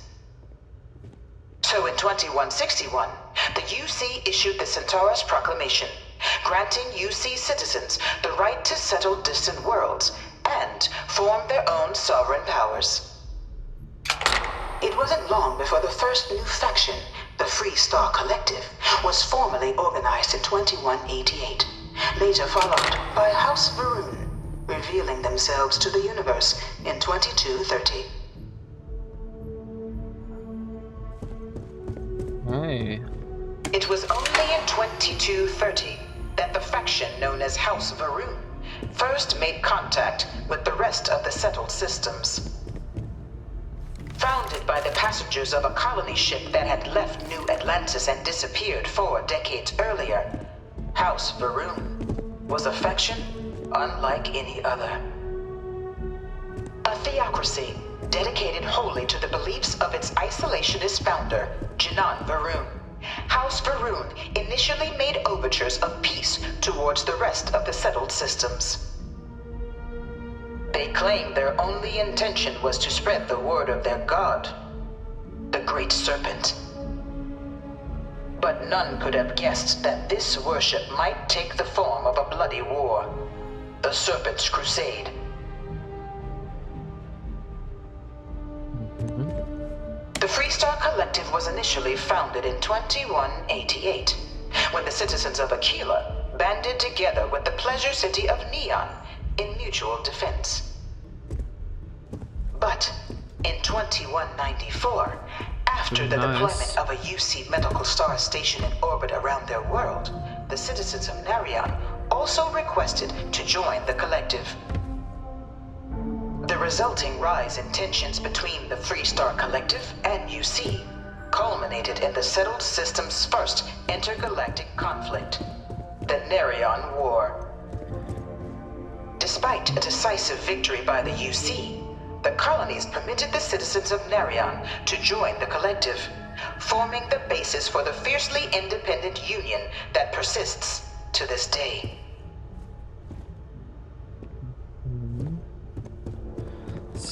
S19: So in 2161, the UC issued the Centaurus Proclamation, granting UC citizens the right to settle distant worlds and form their own sovereign powers. It wasn't long before the first new faction, the Free Star Collective, was formally organized in 2188, later followed by House Varoon, revealing themselves to the universe in 2230.
S1: Hey.
S19: It was only in 2230 that the faction known as House Varoon first made contact with the rest of the settled systems. Founded by the passengers of a colony ship that had left New Atlantis and disappeared 4 decades earlier, House Varoon was a faction unlike any other. A theocracy dedicated wholly to the beliefs of its isolationist founder, Janan Varoon. House Varoon initially made overtures of peace towards the rest of the settled systems. They claimed their only intention was to spread the word of their god, the Great Serpent. But none could have guessed that this worship might take the form of a bloody war, the Serpent's Crusade. The Freestar Collective was initially founded in 2188, when the citizens of Aquila banded together with the pleasure city of Neon in mutual defense. But in 2194, after the deployment of a UC medical star station in orbit around their world, the citizens of Narion also requested to join the collective. The resulting rise in tensions between the Freestar Collective and UC culminated in the settled system's first intergalactic conflict, the Narion War. Despite a decisive victory by the UC, the colonies permitted the citizens of Narion to join the collective, forming the basis for the fiercely independent union that persists to this day.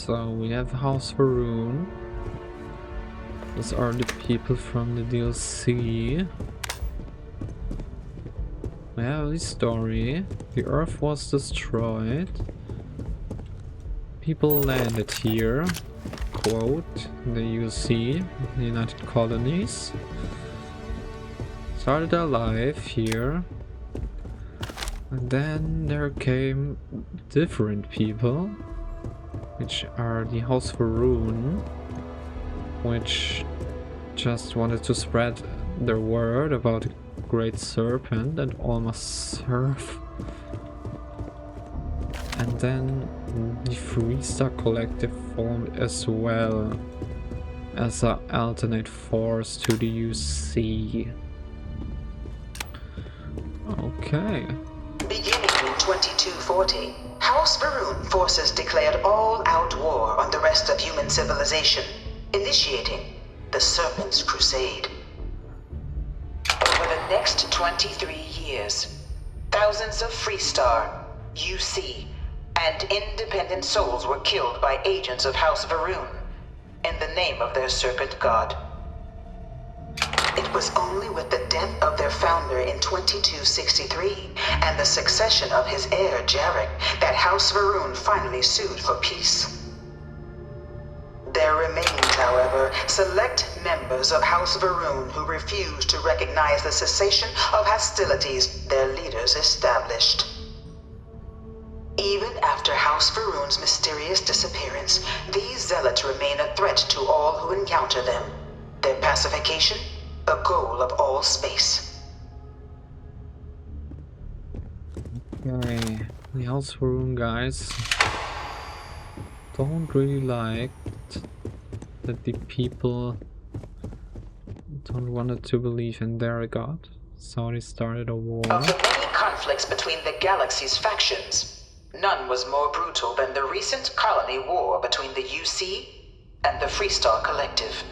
S1: So we have House Varoon. These are the people from the DLC. We have the story. The Earth was destroyed. People landed here. Quote, the UC, the United Colonies. Started their life here. And then there came different people, which are the House Varoon, which just wanted to spread the word about the Great Serpent and almost serve. And then the Freestar Collective formed as well as an alternate force to the UC. Okay.
S19: Beginning in 2240, House Varoon forces declared all-out war on the rest of human civilization, initiating the Serpent's Crusade. Over the next 23 years, thousands of Freestar, UC, and independent souls were killed by agents of House Varoon in the name of their serpent god. It was only with the death of their founder in 2263 and the succession of his heir Jarek that House Varoon finally sued for peace. There remained, however, select members of House Varoon who refused to recognize the cessation of hostilities their leaders established. Even after House Varoon's mysterious disappearance, these zealots remain a threat to all who encounter them. Their pacification, a goal of all space.
S1: Okay, the House Varoon guys don't really like that the people don't want to believe in their god, so they started a war.
S19: Of the many conflicts between the galaxy's factions, none was more brutal than the recent colony war between the UC and the Freestar Collective.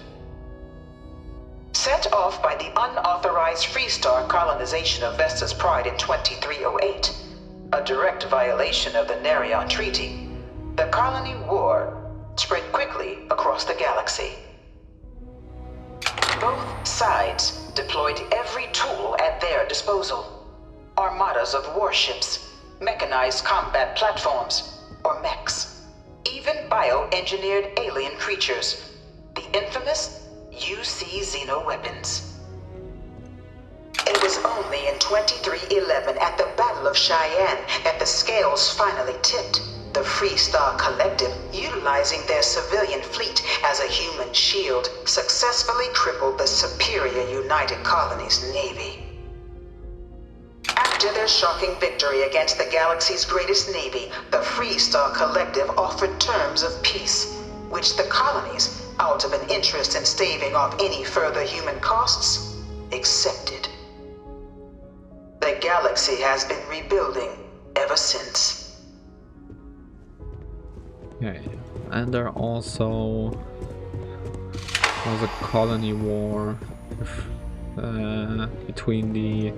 S19: Set off by the unauthorized Freestar colonization of Vesta's Pride in 2308, a direct violation of the Nerion Treaty, the colony war spread quickly across the galaxy. Both sides deployed every tool at their disposal. Armadas of warships, mechanized combat platforms, or mechs, even bioengineered alien creatures, the infamous UC xeno-weapons. It was only in 2311 at the Battle of Cheyenne that the scales finally tipped, the Freestar Collective, utilizing their civilian fleet as a human shield, successfully crippled the superior United Colonies Navy. After their shocking victory against the galaxy's greatest navy, the Freestar Collective offered terms of peace, which the colonies, out of an interest in staving off any further human costs, accepted. The galaxy has been rebuilding ever since.
S1: Okay, and there also was a colony war between the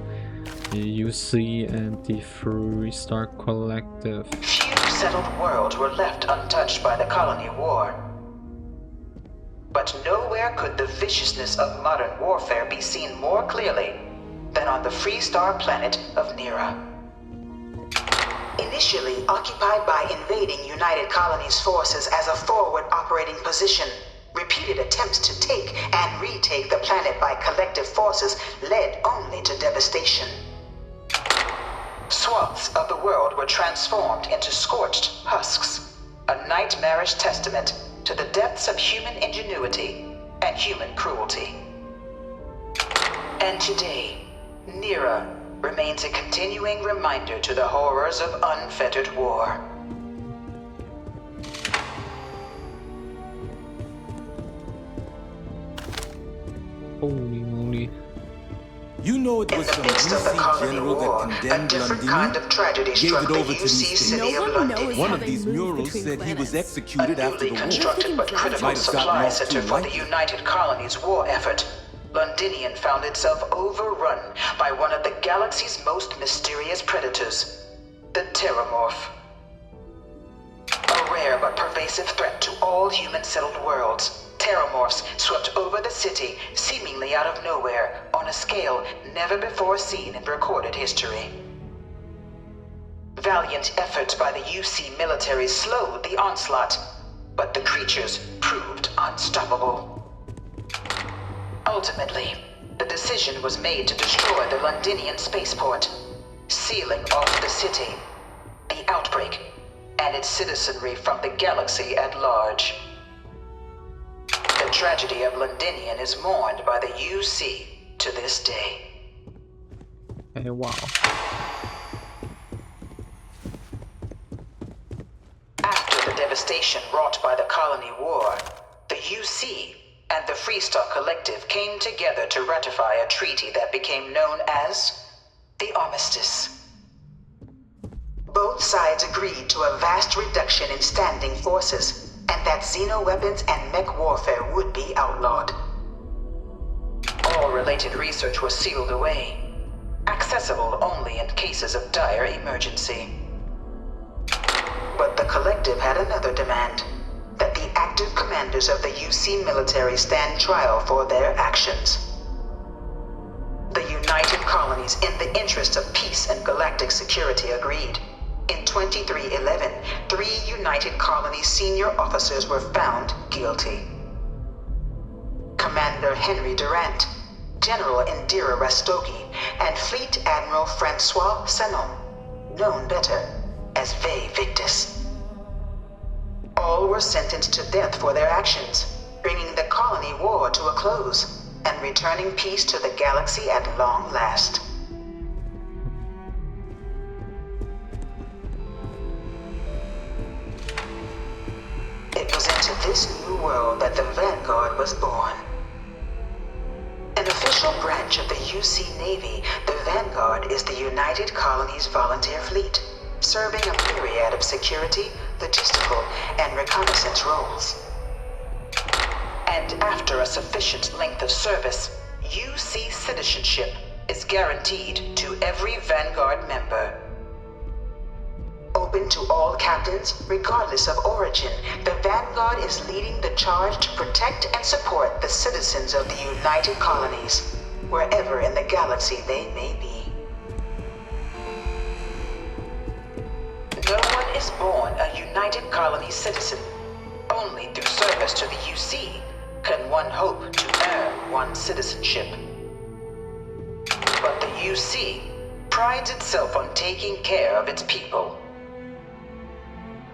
S1: UC and the Freestar Collective.
S19: Few settled worlds were left untouched by the colony war. But nowhere could the viciousness of modern warfare be seen more clearly than on the Freestar planet of Nera. Initially occupied by invading United Colonies forces as a forward operating position, repeated attempts to take and retake the planet by collective forces led only to devastation. Swaths of the world were transformed into scorched husks, a nightmarish testament to the depths of human ingenuity and human cruelty. And today, Nera remains a continuing reminder to the horrors of unfettered war.
S1: Holy moly.
S8: You know it was some UC general that condemned Londini, gave it over to these things. One of these murals said he was executed after the war.
S19: Constructed but critical supply center for the United Colonies war effort, Londinian found itself overrun by one of the galaxy's most mysterious predators, the Terramorph. A rare but pervasive threat to all human-settled worlds. Terramorphs swept over the city, seemingly out of nowhere, on a scale never before seen in recorded history. Valiant efforts by the UC military slowed the onslaught, but the creatures proved unstoppable. Ultimately, the decision was made to destroy the Londinian spaceport, sealing off the city, the outbreak, and its citizenry from the galaxy at large. The tragedy of Londinian is mourned by the UC to this day.
S1: Hey, wow.
S19: After the devastation wrought by the Colony War, the UC and the Freestar Collective came together to ratify a treaty that became known as the Armistice. Both sides agreed to a vast reduction in standing forces, and that xeno-weapons and mech warfare would be outlawed. All related research was sealed away, accessible only in cases of dire emergency. But the Collective had another demand, that the active commanders of the UC military stand trial for their actions. The United Colonies, in the interest of peace and galactic security, agreed. In 2311, 3 United Colonies senior officers were found guilty. Commander Henry Durant, General Indira Rastogi, and Fleet Admiral Francois Sanon, known better as Vae Victus. All were sentenced to death for their actions, bringing the colony war to a close and returning peace to the galaxy at long last. It was into this new world that the Vanguard was born. An official branch of the UC Navy, the Vanguard is the United Colonies Volunteer Fleet, serving a myriad of security, logistical, and reconnaissance roles. And after a sufficient length of service, UC citizenship is guaranteed to every Vanguard member. Open to all captains, regardless of origin, the Vanguard is leading the charge to protect and support the citizens of the United Colonies, wherever in the galaxy they may be. No one is born a United Colony citizen. Only through service to the UC can one hope to earn one's citizenship. But the UC prides itself on taking care of its people.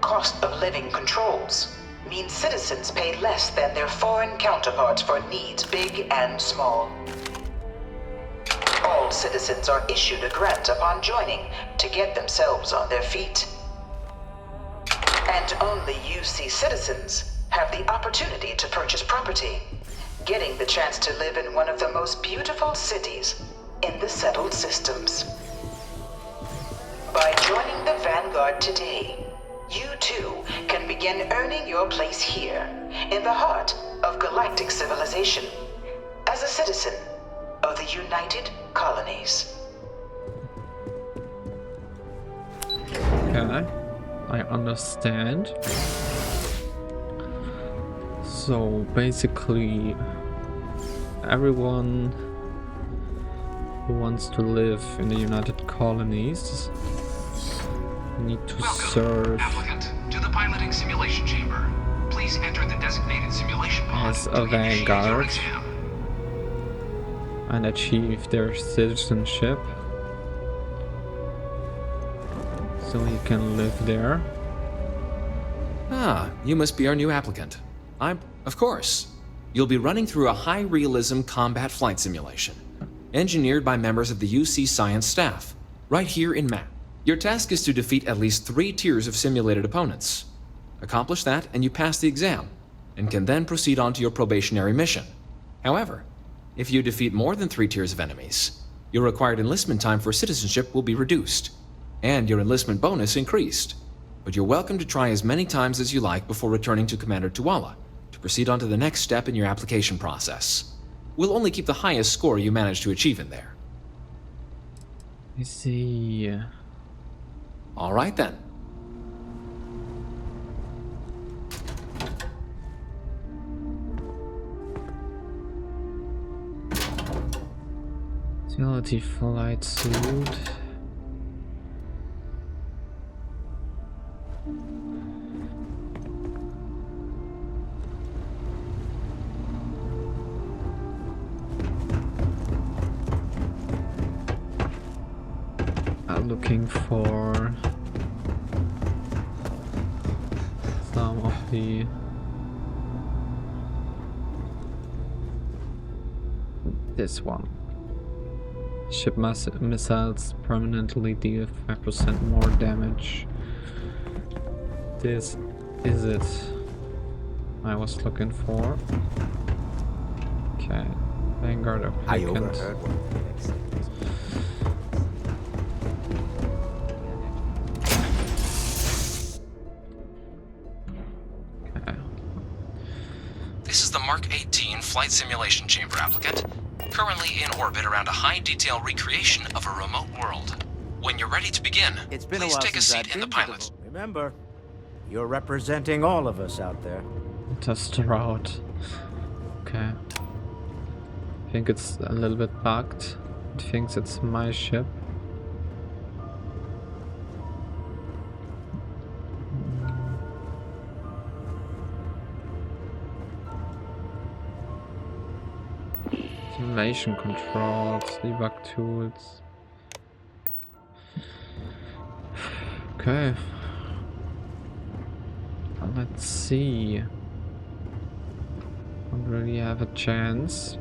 S19: Cost of living controls mean citizens pay less than their foreign counterparts for needs big and small. All citizens are issued a grant upon joining to get themselves on their feet. And only UC citizens have the opportunity to purchase property, getting the chance to live in one of the most beautiful cities in the settled systems. By joining the Vanguard today, you too can begin earning your place here, in the heart of galactic civilization, as a citizen of the United Colonies.
S1: Okay, I understand. So basically, everyone who wants to live in the United Colonies need to serve
S13: Applicant to the piloting simulation chamber. Please enter the designated simulation pod
S1: as a Vanguard and achieve their citizenship, so you can live there.
S20: Ah, you must be our new applicant. Of course. You'll be running through a high-realism combat flight simulation, engineered by members of the UC science staff, right here in MAP. Your task is to defeat at least 3 tiers of simulated opponents. Accomplish that and you pass the exam, and can then proceed on to your probationary mission. However, if you defeat more than 3 tiers of enemies, your required enlistment time for citizenship will be reduced, and your enlistment bonus increased. But you're welcome to try as many times as you like before returning to Commander Tuala to proceed on to the next step in your application process. We'll only keep the highest score you manage to achieve in there.
S1: I see.
S20: All right then.
S1: Utility flight suit. I'm looking for some of the this one. Ship missiles permanently deal 5% more damage. This is it I was looking for. Okay, Vanguard applicant.
S2: I overheard one.
S20: This is the Mark 18 flight simulation chamber applicant, currently in orbit around a high-detail recreation of a remote world. When you're ready to begin,
S2: It's been
S20: please
S2: a while
S20: take a
S2: since I've
S20: seat in the
S2: been to
S20: pilot.
S2: Remember, you're representing all of us out there.
S1: Test route. Okay. I think it's a little bit bugged. It thinks it's my ship. Simulation controls, debug tools. Okay. Let's see. Don't really have a chance.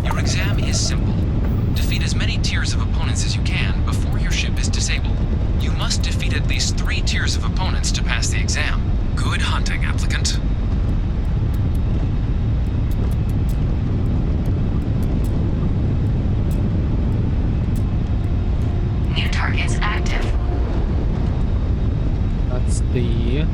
S20: Your exam is simple. Defeat as many tiers of opponents as you can before your ship is disabled. You must defeat at least 3 tiers of opponents to pass the exam. Good hunting, applicant.
S17: New targets active.
S1: That's the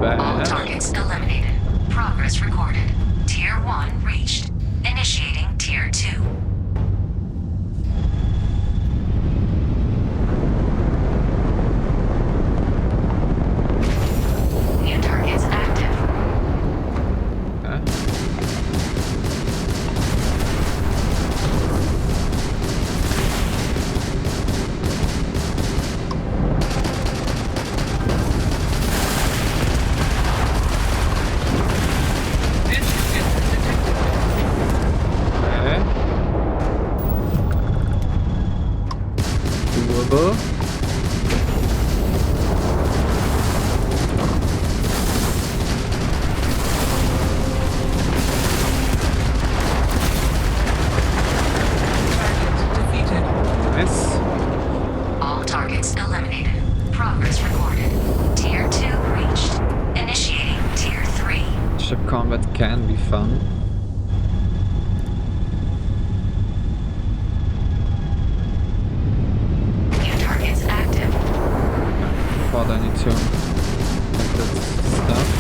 S17: All targets eliminated. Progress recorded. Tier 1 reached. Initiating Tier 2. New targets active.
S1: doable. Nice.
S17: All targets eliminated. Progress recorded. Tier 2 reached. Initiating Tier 3.
S1: Ship combat can be fun.
S17: New targets active.
S1: Thought I need to get this stuff.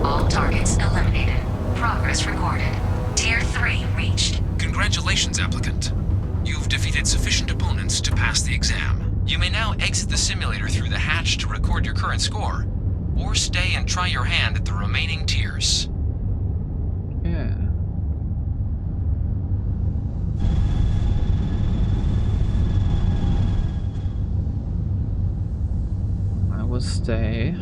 S17: All targets eliminated. Progress recorded. Tier 3 reached.
S20: Congratulations, applicant. You've defeated sufficient opponents to pass the exam. You may now exit the simulator through the hatch to record your current score, or stay and try your hand at the remaining tiers.
S1: day.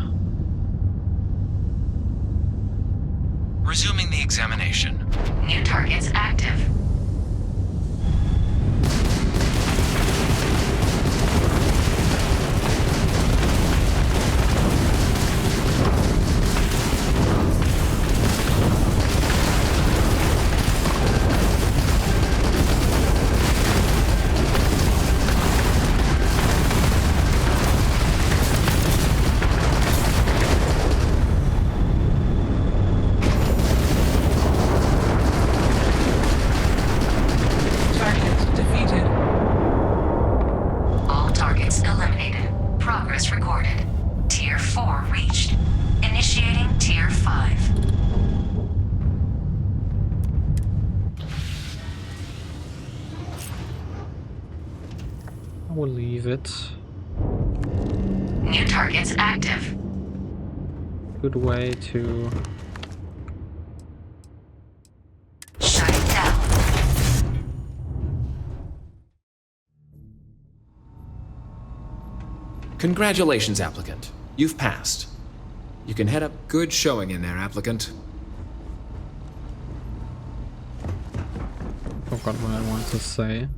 S20: Resuming the examination.
S17: New targets active.
S1: I will leave it.
S17: New targets active.
S1: Good way to
S17: shut it down.
S20: Congratulations, applicant. You've passed. You can head up. Good showing in there, applicant.
S1: Forgot what I wanted to say.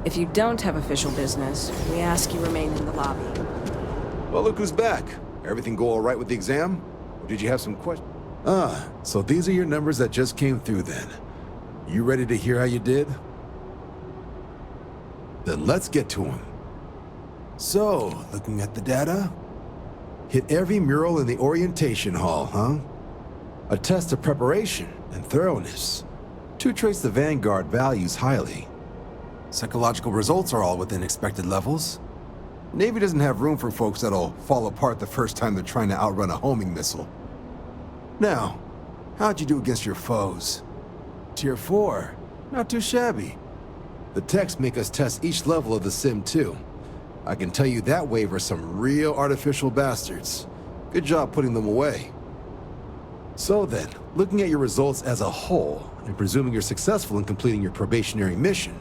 S16: If you don't have official business, we ask you remain in the lobby.
S18: Well, look who's back. Everything go all right with the exam? Or did you have some questions? So these are your numbers that just came through then. You ready to hear how you did? Then let's get to them. So, looking at the data, hit every mural in the orientation hall, huh? A test of preparation and thoroughness. 2 traits the Vanguard values highly. Psychological results are all within expected levels. Navy doesn't have room for folks that'll fall apart the first time they're trying to outrun a homing missile. Now, how'd you do against your foes? Tier 4, not too shabby. The techs make us test each level of the sim too. I can tell you that waiver's some real artificial bastards. Good job putting them away. So then, looking at your results as a whole, and presuming you're successful in completing your probationary mission,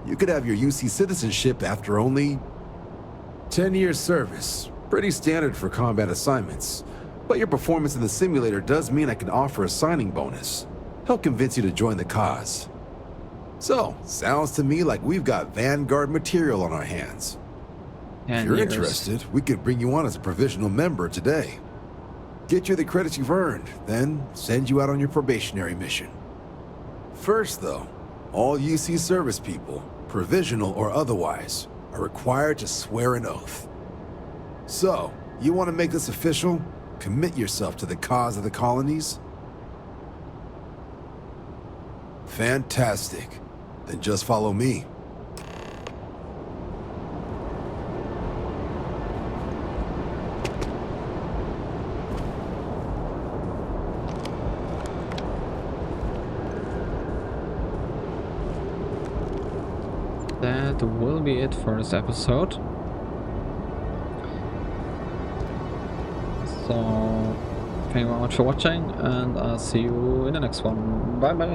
S18: you could have your UC citizenship after only 10 years service. Pretty standard for combat assignments. But your performance in the simulator does mean I can offer a signing bonus. Help convince you to join the cause. So, sounds to me like we've got Vanguard material on our hands. If you're interested, we could bring you on as a provisional member today. Get you the credits you've earned, then send you out on your probationary mission. First though, all UC service people, provisional or otherwise, are required to swear an oath. So, you want to make this official? Commit yourself to the cause of the colonies? Fantastic. Then just follow me.
S1: That will be it for this episode. So, thank you very much for watching, and I'll see you in the next one. Bye bye.